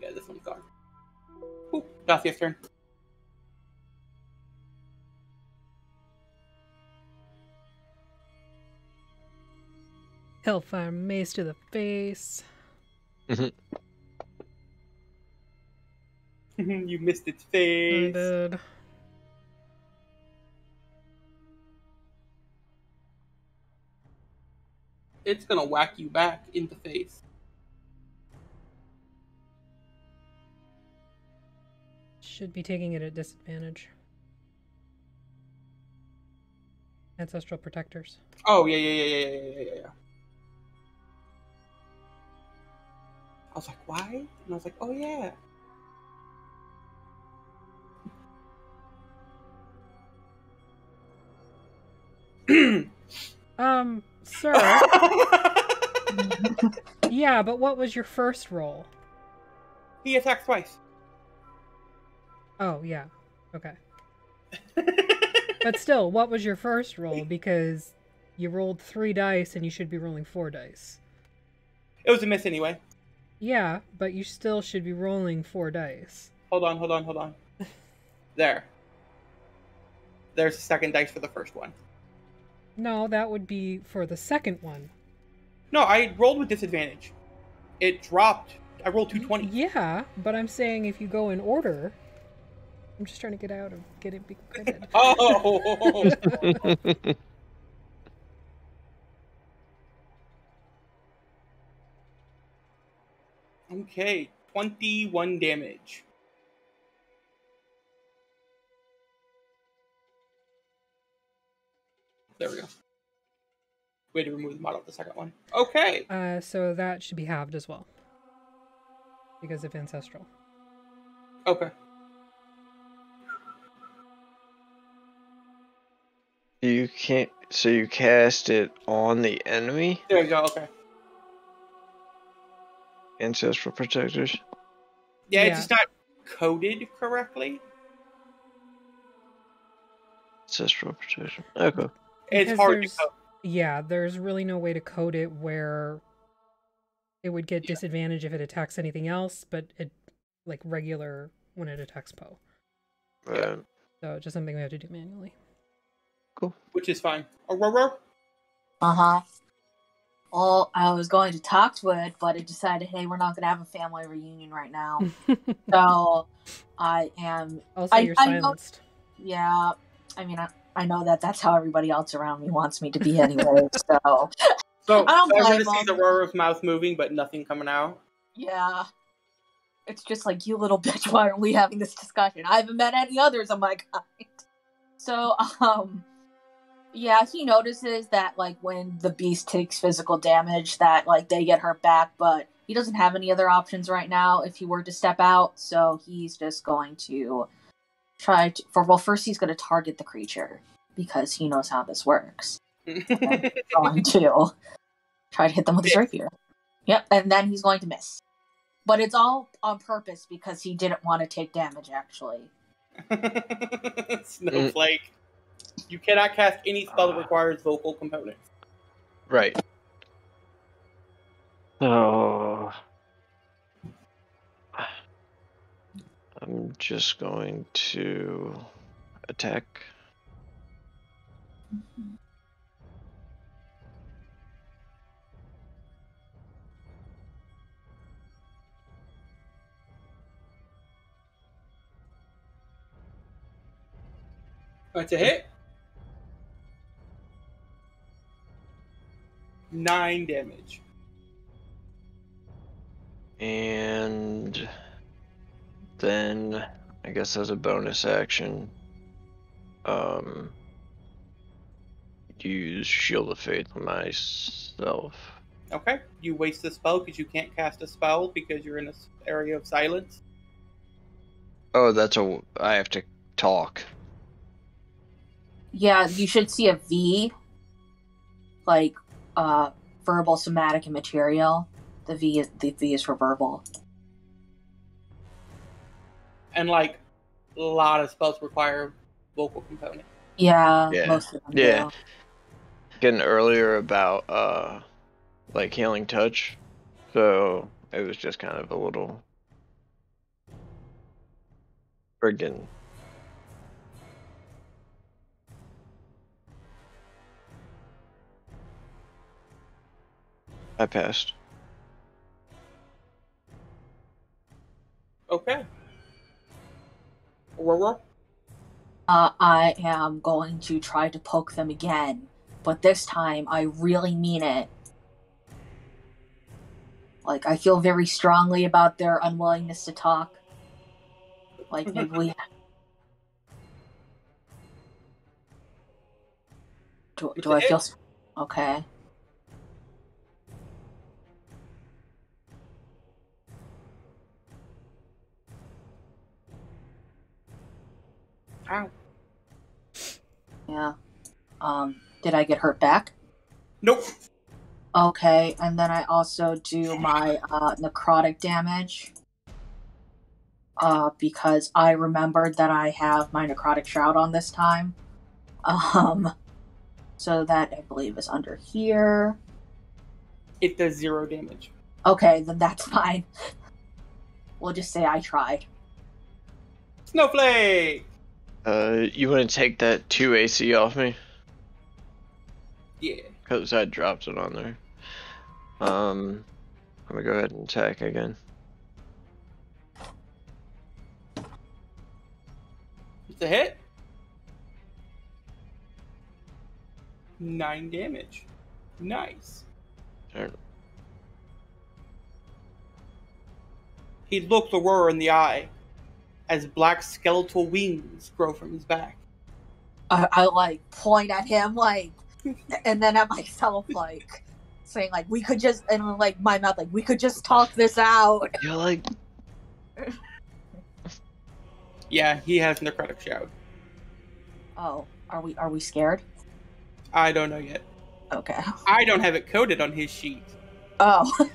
Yeah, this one's gone. Oop, Dacia's turn. Hellfire mace to the face. You missed its I face. did. It's gonna whack you back in the face. Should be taking it at disadvantage. Ancestral protectors. Oh, yeah. I was like, why? And I was like, oh, yeah. Sir. Yeah, but what was your first roll? He attacked twice. Oh, yeah. Okay. But still, what was your first roll? Because you rolled 3 dice and you should be rolling 4 dice. It was a miss anyway. Yeah, but you still should be rolling 4 dice. Hold on. There. There's the second dice for the first one. No, that would be for the second one. No, I rolled with disadvantage. It dropped. I rolled 220. Yeah, but I'm saying if you go in order... I'm just trying to get out of get it be critted. Oh! Okay, 21 damage. There we go. Way to remove the model of the second one. Okay. So that should be halved as well. Because of Ancestral. Okay. You can't. So you cast it on the enemy? There you go, okay. Ancestral Protectors? Yeah, it's just not coded correctly. Ancestral Protection. Okay. It's hard to code. Yeah, there's really no way to code it where it would get disadvantage if it attacks anything else, but it like regular when it attacks Poe. Right. So just something we have to do manually. Cool. Which is fine. Aurora? Uh-huh. Well, I was going to talk to it, but it decided, hey, we're not going to have a family reunion right now. So I am... Also, you're silenced. Yeah. I mean, I know that that's how everybody else around me wants me to be anyway, so... So I don't everyone blame sees Aurora's mouth moving, but nothing coming out. Yeah. It's just like, you little bitch, why are we having this discussion? I haven't met any others of my kind. So, yeah, he notices that, like, when the beast takes physical damage, that, like, they get hurt back, but he doesn't have any other options right now if he were to step out, so he's just going to try to... first he's going to target the creature, because he knows how this works. And he's going to try to hit them with his rapier. Yep, and then he's going to miss. But it's all on purpose, because he didn't want to take damage, actually. Snowflake. You cannot cast any spell that requires vocal components. Right. So I'm just going to attack. That's a hit. 9 damage. And then I guess as a bonus action, use Shield of Faith on myself. Okay. You waste the spell because you can't cast a spell because you're in this area of silence. Oh, I have to talk. Yeah, you should see a V, like, verbal, somatic, and material. The V is for verbal. And, like, a lot of spells require vocal component. Yeah, most of them do. Getting earlier about, like, Healing Touch, so it was just kind of a little friggin'. I passed. Okay. Aurora? I am going to try to poke them again, but this time I really mean it. Like, I feel very strongly about their unwillingness to talk. Like, maybe we... Do I feel... Okay. Ow. Yeah. Did I get hurt back? Nope. Okay, and then I also do my necrotic damage. Because I remembered that I have my necrotic shroud on this time. So that, I believe, is under here. It does 0 damage. Okay, then that's fine. We'll just say I tried. Snowflake! You want to take that 2 AC off me? Yeah. Because I dropped it on there. I'm gonna go ahead and attack again. It's a hit. 9 damage. Nice. Turn. He looks Aurora in the eye as black skeletal wings grow from his back. I like point at him like, and then at myself like, saying like we could just, and like my mouth like we could just talk this out. You're like, Yeah, he has necrotic shout. Oh, are we scared? I don't know yet. Okay. I don't have it coded on his sheet. Oh.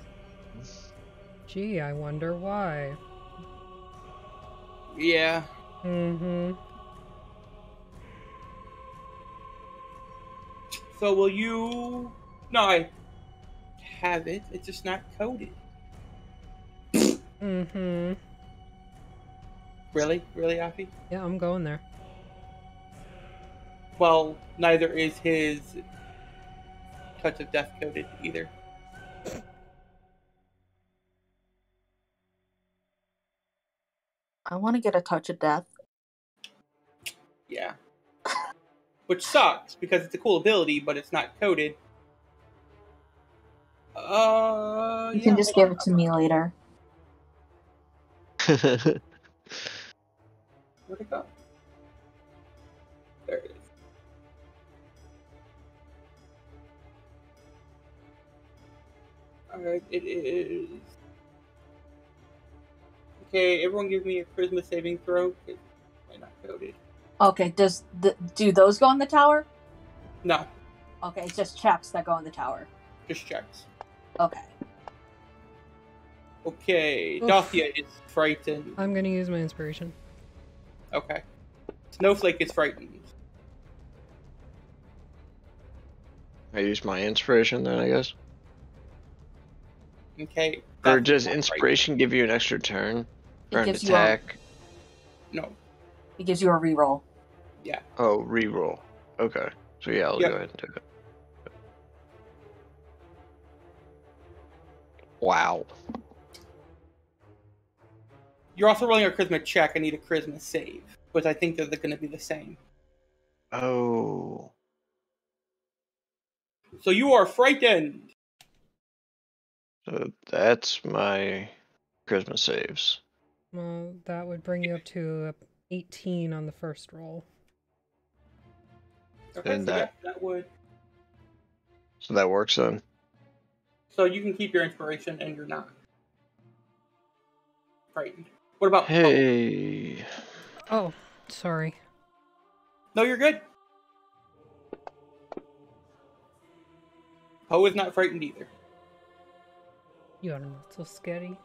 Gee, I wonder why. Yeah. Mm-hmm. So will you... No, I have it. It's just not coded. Mm-hmm. Really? Really, Afi? Yeah, I'm going there. Well, neither is his Touch of Death coded either. I want to get a touch of death. Yeah. Which sucks, because it's a cool ability, but it's not coded. You can just give it to me later. Where'd it go? There it is. Alright, it is... Okay, everyone give me a charisma saving throw. It's not coded. Okay, do those go in the tower? No, Okay, it's just checks that go in the tower. just checks. Okay. Okay, Oof. Dothia is frightened. I'm gonna use my inspiration. Okay. Snowflake is frightened. I use my inspiration then, I guess. Okay. Or Dothia does is not inspiration give you an extra turn for an gives you a- attack? frightened. No. It gives you a reroll. Yeah. Oh, reroll. Okay. So yeah, I'll Yep. go ahead and do it. Wow. You're also rolling a charisma check. I need a charisma save, but I think they're going to be the same. Oh. So you are frightened. So that's my charisma saves. Well, that would bring you up to 18 on the first roll. Okay, And so that- that would. So that works then. So you can keep your inspiration, and you're not frightened. What about? Hey. Oh, sorry. No, you're good. Poe is not frightened either. You are not so scary.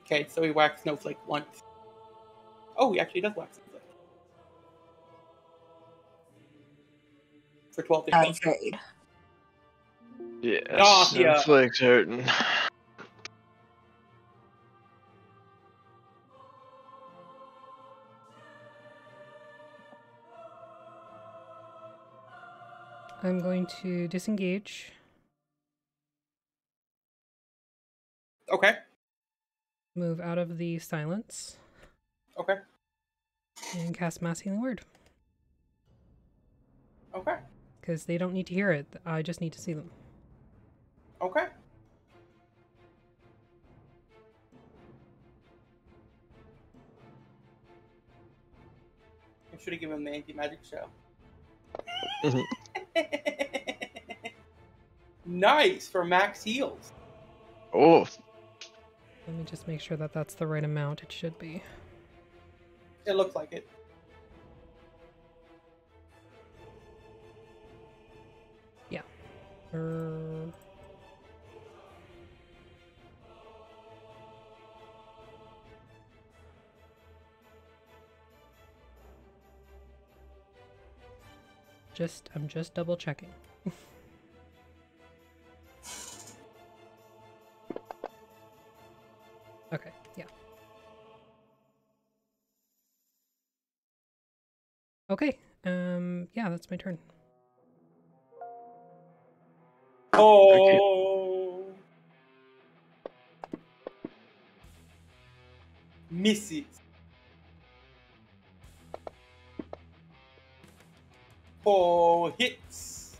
Okay, so he whacks Snowflake once. Oh, he actually does whack Snowflake. For 12 damage. Fade. Yeah, Oh, yeah. Snowflake's hurting. I'm going to disengage. Okay, Move out of the silence. okay, And cast Mass Healing Word. okay, Because they don't need to hear it. I just need to see them. okay. I should have given him the anti-magic show. Nice for max heals. Oh, Let me just make sure that that's the right amount. It should be. It looks like it. Yeah. I'm just double checking. Okay, yeah. Okay, yeah, that's my turn. Oh. Misses. Oh, hits.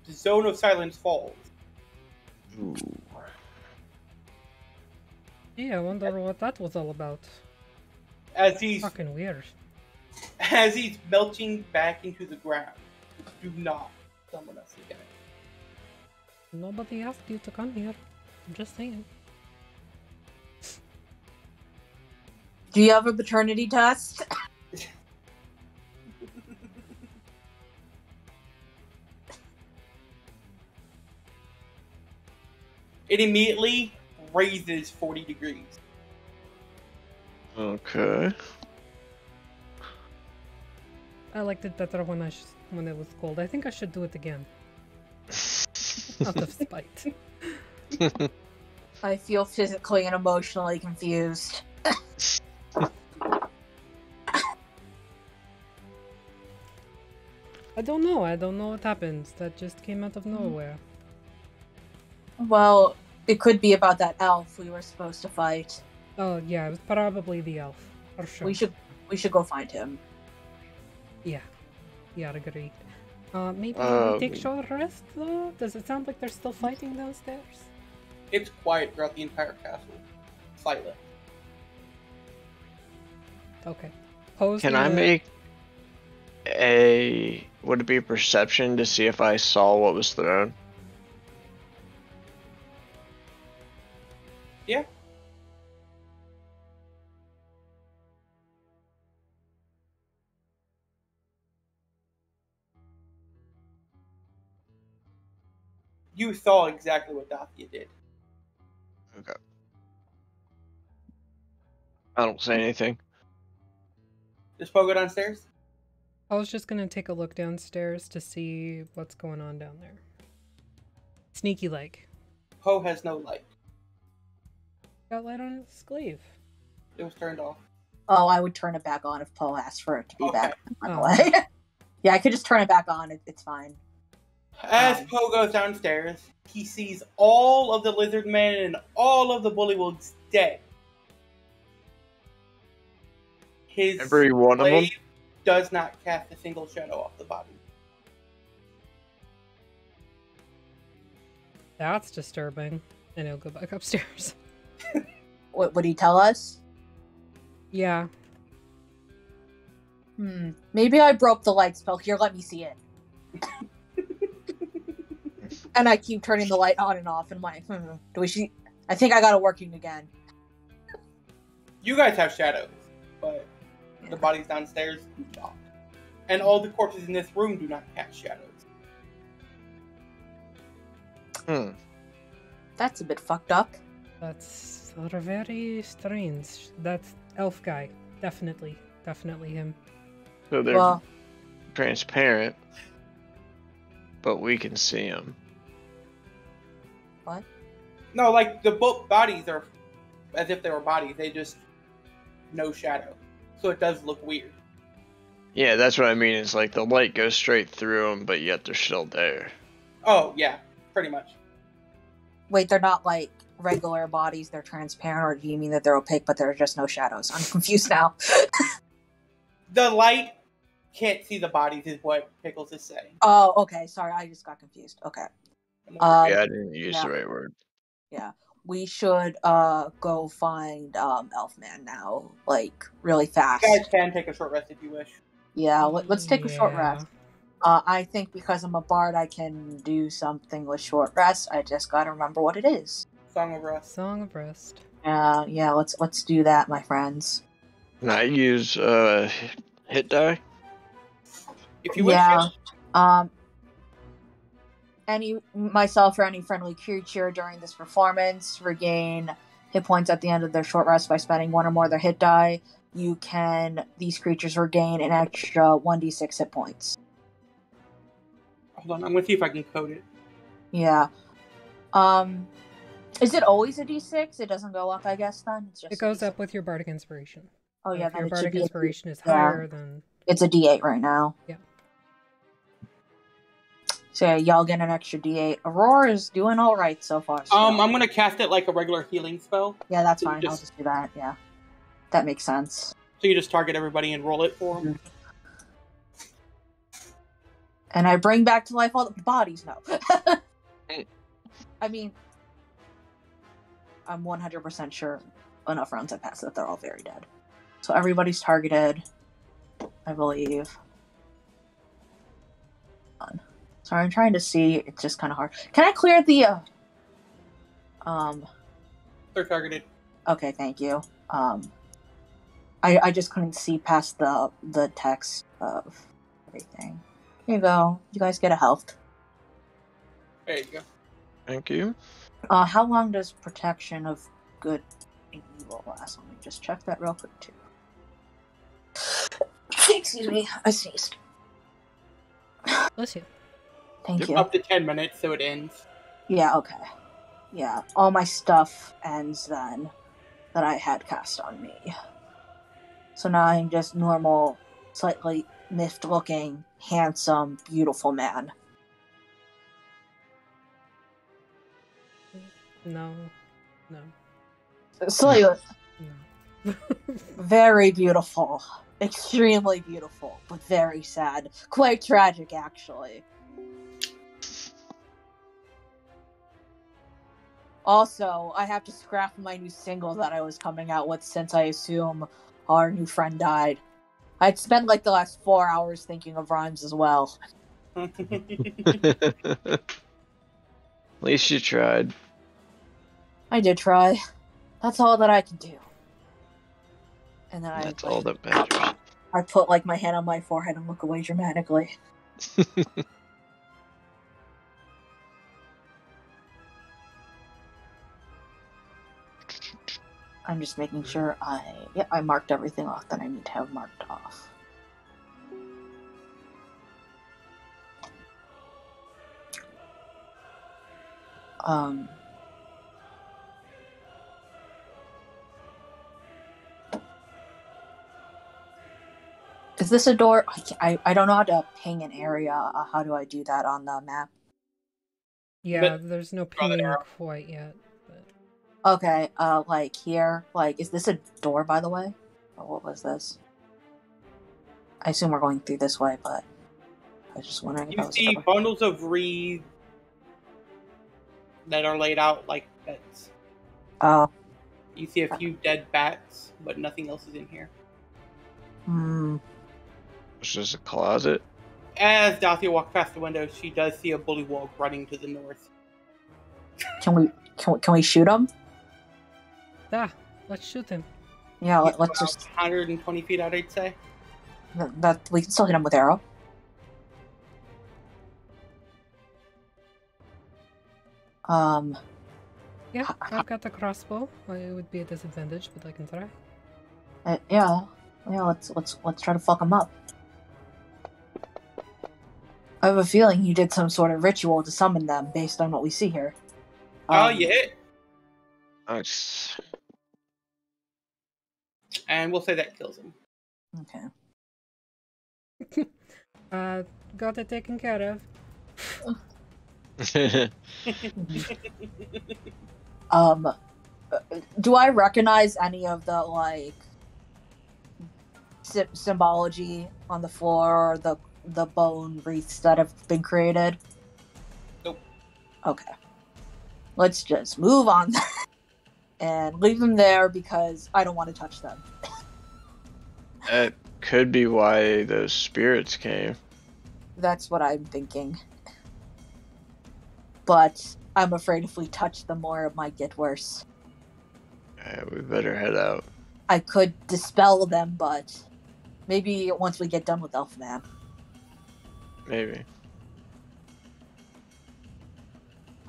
The zone of silence falls. Ooh. Yeah, I wonder what that was all about. As he's Fucking weird. melting back into the ground. Do not summon us again. Nobody asked you to come here. I'm just saying. Do you have a paternity test? It immediately raises 40 degrees. Okay. I liked it better when when it was cold. I think I should do it again. Out of spite. I feel physically and emotionally confused. I don't know. I don't know what happened. That just came out of nowhere. Well, it could be about that elf we were supposed to fight. Oh yeah, it was probably the elf. For sure. We should go find him. Yeah. Yeah, agreed. Maybe we take short rest though? Does it sound like they're still fighting downstairs? It's quiet throughout the entire castle. Silent. Okay. Can I make a... Would it be a perception to see if I saw what was thrown? Yeah. You saw exactly what Dathia did. Okay. I don't say anything. Does Poe go downstairs? I was just gonna take a look downstairs to see what's going on down there. Sneaky like. Poe has no light. Got light on his glaive. It was turned off. Oh, I would turn it back on if Poe asked for it to be Okay. back on the way. Yeah, I could just turn it back on. It's fine. As Poe goes downstairs, he sees all of the lizard men and all of the bullywugs dead. His Every one of them? glaive does not cast a single shadow off the body. That's disturbing. And he'll go back upstairs. What would he tell us? Yeah. Maybe I broke the light spell. Here, let me see it. And I keep turning the light on and off, and I'm like, do we see? I think I got it working again. You guys have shadows, but the bodies downstairs do not. And all the corpses in this room do not cast shadows. That's a bit fucked up. That's very strange. That elf guy. Definitely him. So they're transparent, but we can see them. What? No, like the bodies are as if they were bodies. They just no shadow, so it does look weird. Yeah, that's what I mean. It's like the light goes straight through them, but yet they're still there. Oh yeah, pretty much. Wait, they're not like regular bodies. They're transparent, or do you mean that they're opaque, but there are just no shadows? I'm confused now. The light can't see the bodies, is what Pickles is saying. Oh, okay. Sorry, I just got confused. Okay. Yeah, I didn't use the right word. Yeah, we should go find Elfman now, like really fast. You guys can take a short rest if you wish. Yeah, let's take a short rest. I think because I'm a bard, I can do something with short rest. I just gotta remember what it is. Song of Rest. Song of Rest. Yeah. Let's do that, my friends. Can I use hit die? If you wish. Yeah. Myself or any friendly creature during this performance regain hit points at the end of their short rest by spending one or more of their hit die. These creatures regain an extra 1d6 hit points. Hold on, I'm gonna see if I can code it. Yeah. Is it always a d6? It doesn't go up, I guess, then? It's just It goes up with your bardic inspiration. Oh, yeah, If then your it should bardic be inspiration is higher than... It's a d8 right now. Yeah. So yeah, y'all get an extra d8. Aurora is doing all right so far. So. I'm gonna cast it like a regular healing spell. Yeah, that's fine. I'll just do that. Yeah, that makes sense. So you just target everybody and roll it for them. And I bring back to life all the bodies. No, I mean I'm 100% sure enough rounds have passed that they're all very dead. So everybody's targeted, I believe. Sorry, I'm trying to see. It's just kind of hard. Can I clear the? They're targeted. Okay, thank you. I just couldn't see past the text of everything. Here you go. You guys get a health. There you go. Thank you. How long does protection of good and evil last? Let me just check that real quick too. Excuse me, I sneezed. Bless you. Thank you. Up to 10 minutes, so it ends. Yeah, okay. Yeah, all my stuff ends then that I had cast on me. So now I'm just normal, slightly miffed-looking, handsome, beautiful man. No. Slightly, No. very beautiful. Extremely beautiful, but very sad. Quite tragic, actually. Also, I have to scrap my new single that I was coming out with since I assume our new friend died. I'd spent like the last 4 hours thinking of rhymes as well. At least you tried. I did try. That's all that I can do. And then That's all that matters. I put like my hand on my forehead and look away dramatically. I'm just making sure I marked everything off that I need to have marked off. Is this a door? I don't know how to ping an area. How do I do that on the map? Yeah, there's no pinging quite yet. But... Okay, like here. Like, is this a door, by the way? Or what was this? I assume we're going through this way, but I was just wondering if that You was see bundles of reeds that are laid out like beds. Oh. You see a few dead bats, but nothing else is in here. It's just a closet. As Dathia walks past the window, she does see a bullywug running to the north. Can we shoot him? Yeah, let's shoot him. Yeah, He's let's about just 120 feet out, I'd say. that we can still hit him with arrow. Yeah, I've got the crossbow. It would be a disadvantage, but I can try. Yeah. Let's try to fuck him up. I have a feeling you did some sort of ritual to summon them, based on what we see here. You hit. Nice. And we'll say that kills him. Okay. Got it taken care of. Do I recognize any of the like symbology on the floor or the bone wreaths that have been created? Nope. Okay. Let's just move on and leave them there because I don't want to touch them. That could be why those spirits came. That's what I'm thinking. But I'm afraid if we touch them more, it might get worse. Yeah, we better head out. I could dispel them, but maybe once we get done with Elfman. Maybe.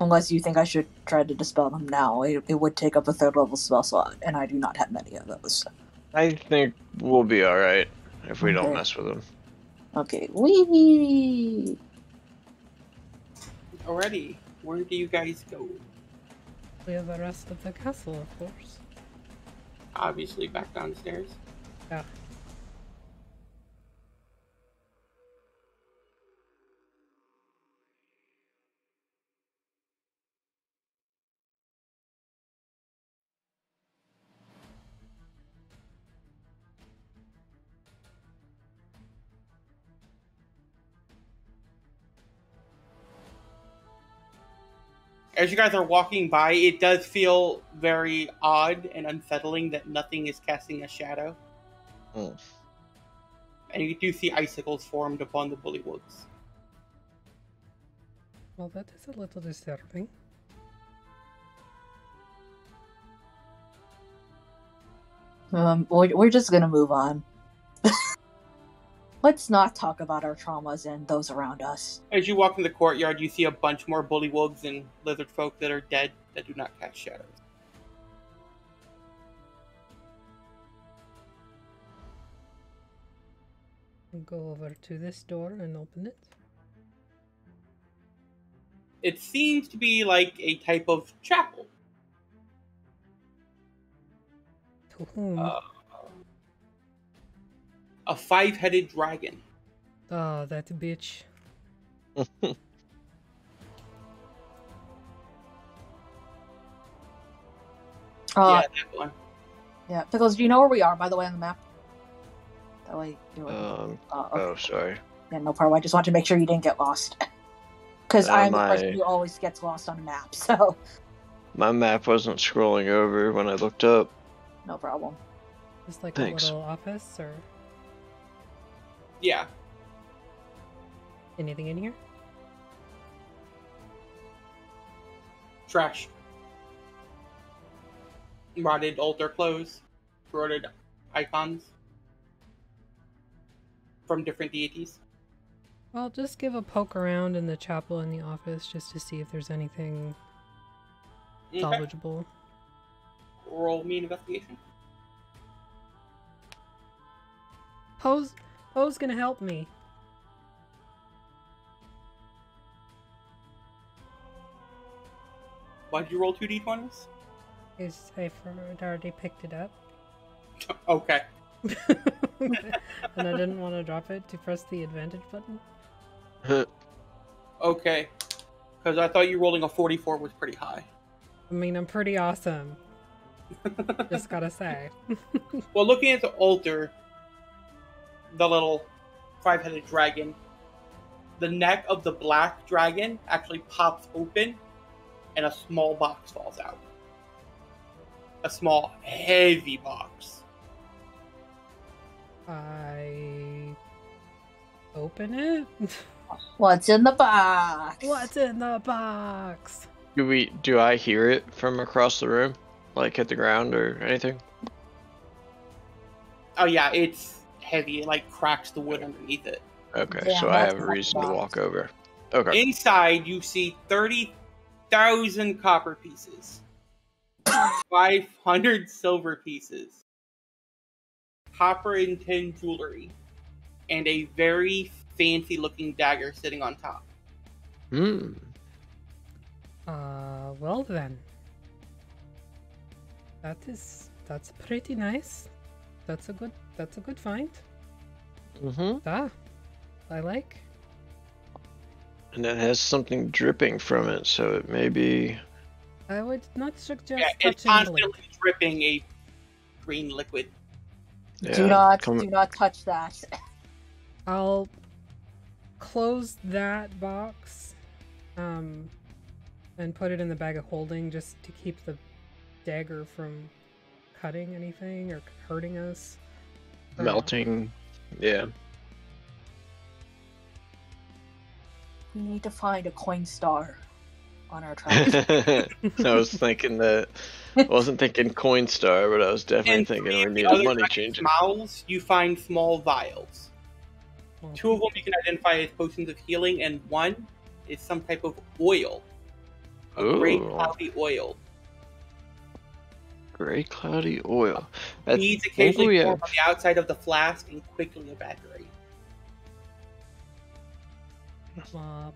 Unless you think I should try to dispel them now. It would take up a 3rd level spell slot, and I do not have many of those. I think we'll be alright if we don't mess with them. Okay, wee. Alrighty, where do you guys go? We have the rest of the castle, of course. Obviously back downstairs. Yeah. As you guys are walking by, it does feel very odd and unsettling that nothing is casting a shadow. Mm. And you do see icicles formed upon the bullywugs. Well, that is a little disturbing. We're just gonna move on. Let's not talk about our traumas and those around us. As you walk in the courtyard, you see a bunch more bullywugs and lizardfolk that are dead that do not cast shadows. I'll go over to this door and open it. It seems to be like a type of chapel. To whom? A 5-headed dragon. Oh, that bitch. Yeah, that one. Yeah, Pickles, do you know where we are, by the way, on the map? That way you would... Okay. okay. Oh, sorry. Yeah, no problem. I just wanted to make sure you didn't get lost. Because I'm the my- person who always gets lost on a map, so... My map wasn't scrolling over when I looked up. No problem. Just like Thanks. a little office or Yeah. anything in here? Trash. Rotted altar clothes. Rotted icons. From different deities. I'll just give a poke around in the chapel and the office just to see if there's anything Okay. salvageable. Roll me an investigation. Poe's gonna help me. Why'd you roll 2 d20s? I've already picked it up. Okay. And I didn't want to drop it to press the advantage button. Okay. Because I thought you rolling a 44 was pretty high. I mean, I'm pretty awesome. Just gotta say. Well, looking at the altar, the little 5-headed dragon, the neck of the black dragon actually pops open and a small box falls out. A small, heavy box. I open it. What's in the box? What's in the box? Do I hear it from across the room? Like hit the ground or anything? Oh yeah, it's heavy. It like cracks the wood underneath it. Okay, Yeah, so I that's have a not reason to box. walk over. Okay. Inside, you see 30,000 copper pieces, 500 silver pieces, copper and tin jewelry, and a very fancy-looking dagger sitting on top. Hmm. Well then. That's pretty nice. That's a good find. Mm-hmm. Ah, I like. And it has something dripping from it, so it may be... I would not suggest Yeah, it's touching the constantly lid. dripping a green liquid. Yeah, do not touch that. I'll close that box, and put it in the bag of holding just to keep the dagger from cutting anything or hurting us. melting. Yeah. We need to find a coin star on our tracks. I was thinking that. I wasn't thinking Coinstar, but I was definitely And thinking three we of need the a other money dragon's changer. mouths, you find small vials. Well, 2 of them you can identify as potions of healing, and 1 is some type of oil. A great Ooh. cloudy oil. Gray cloudy oil. I Beads think occasionally we form have- on the outside of the flask and quickly evaporate.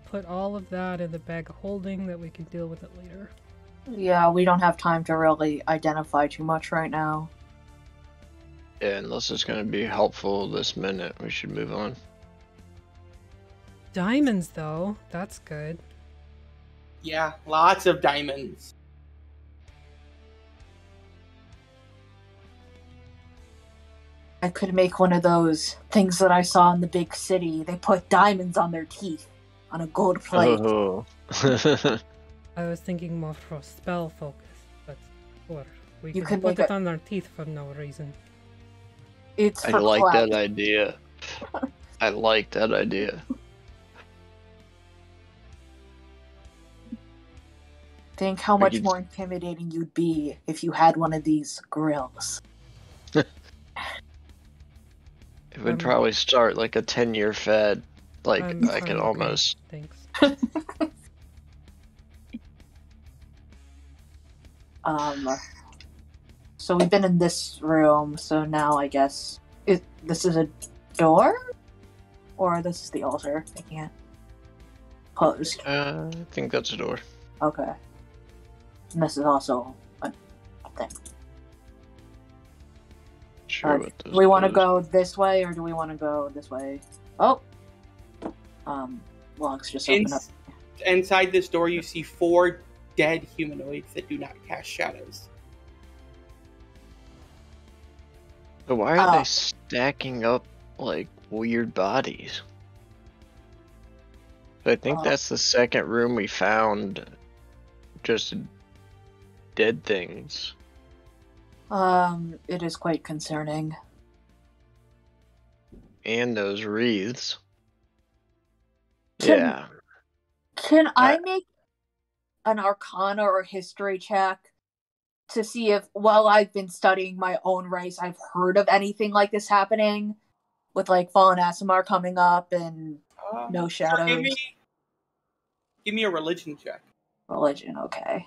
Put all of that in the bag of holding that we can deal with it later. Yeah, we don't have time to really identify too much right now. Yeah, unless it's going to be helpful this minute, we should move on. Diamonds, though. That's good. Yeah, lots of diamonds. I could make one of those things that I saw in the big city. They put diamonds on their teeth on a gold plate. Oh. I was thinking more for spell focus, but sure. We You could could put make it on our teeth for no reason. It's I for like clout. that idea. I like that idea. Think how We much could- more intimidating you'd be if you had one of these grills. It would probably start like a 10-year fad. Like, I'm I can okay, almost... Thanks. So we've been in this room, so now I guess this is a door? Or this is the altar? I can't. Closed. I think that's a door. Okay. And this is also a thing. Sure. What Do we want to those go this way, or do we want to go this way? Oh! Logs just opened up. Inside this door, you see 4 dead humanoids that do not cast shadows. So why are they stacking up like weird bodies? I think that's the second room we found. Just dead things. It is quite concerning. And those wreaths. Yeah. Can I make an Arcana or History check to see if, while I've been studying my own race, I've heard of anything like this happening? With, like, Fallen Aasimar coming up and no shadows. Give me a religion check. Religion, okay.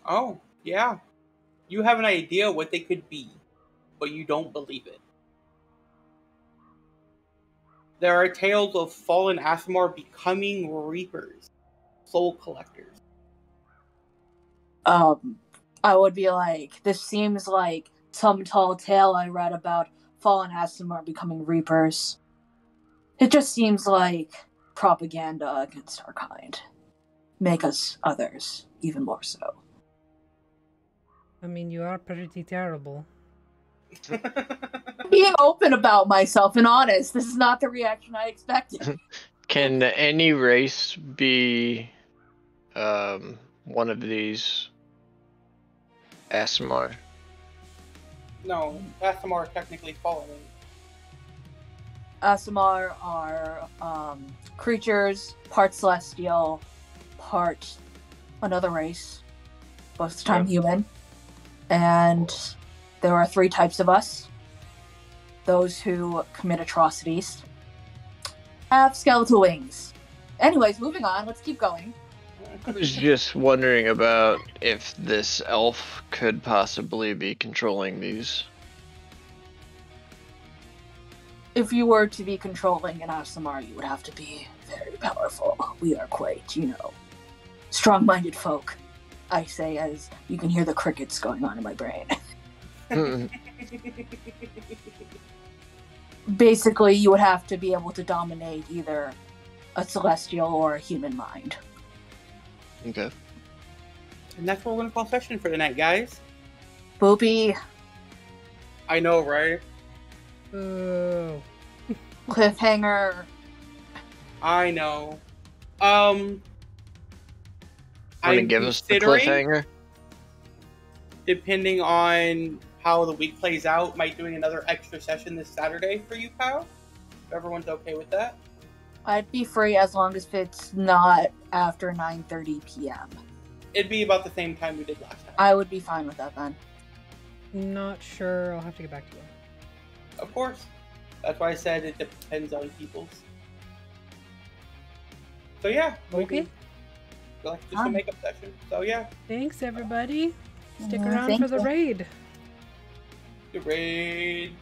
Oh, yeah. You have an idea what they could be, but you don't believe it. There are tales of fallen Aasimar becoming reapers, soul collectors. I would be like, this seems like some tall tale I read about Fallen Aasimar becoming reapers. It just seems like propaganda against our kind. Make us others even more so. I mean, you are pretty terrible. Being open about myself and honest. This is not the reaction I expected. Can any race be one of these Aasimar? No, Aasimar are technically fallen. Aasimar are creatures, part celestial, part another race, most of the time human. And there are 3 types of us. Those who commit atrocities have skeletal wings. Anyways, moving on. Let's keep going. I was just wondering about if this elf could possibly be controlling these. If you were to be controlling an Aasimar, you would have to be very powerful. We are quite, strong-minded folk. I say as you can hear the crickets going on in my brain. Basically, you would have to be able to dominate either a celestial or a human mind. Okay. And that's what we're going to call session for tonight, guys. Boopy. I know, right? Oh. Cliffhanger. I know. Want to give us the cliffhanger? Depending on how the week plays out, might doing another extra session this Saturday for you, Kyle. If everyone's okay with that. I'd be free as long as it's not after 9:30 p.m. It'd be about the same time we did last time. I would be fine with that then. Not sure. I'll have to get back to you. Of course. That's why I said it depends on people's. So yeah. Okay. Like just a makeup session. So yeah. Thanks, everybody. Stick around Thank for the you. raid. The raid.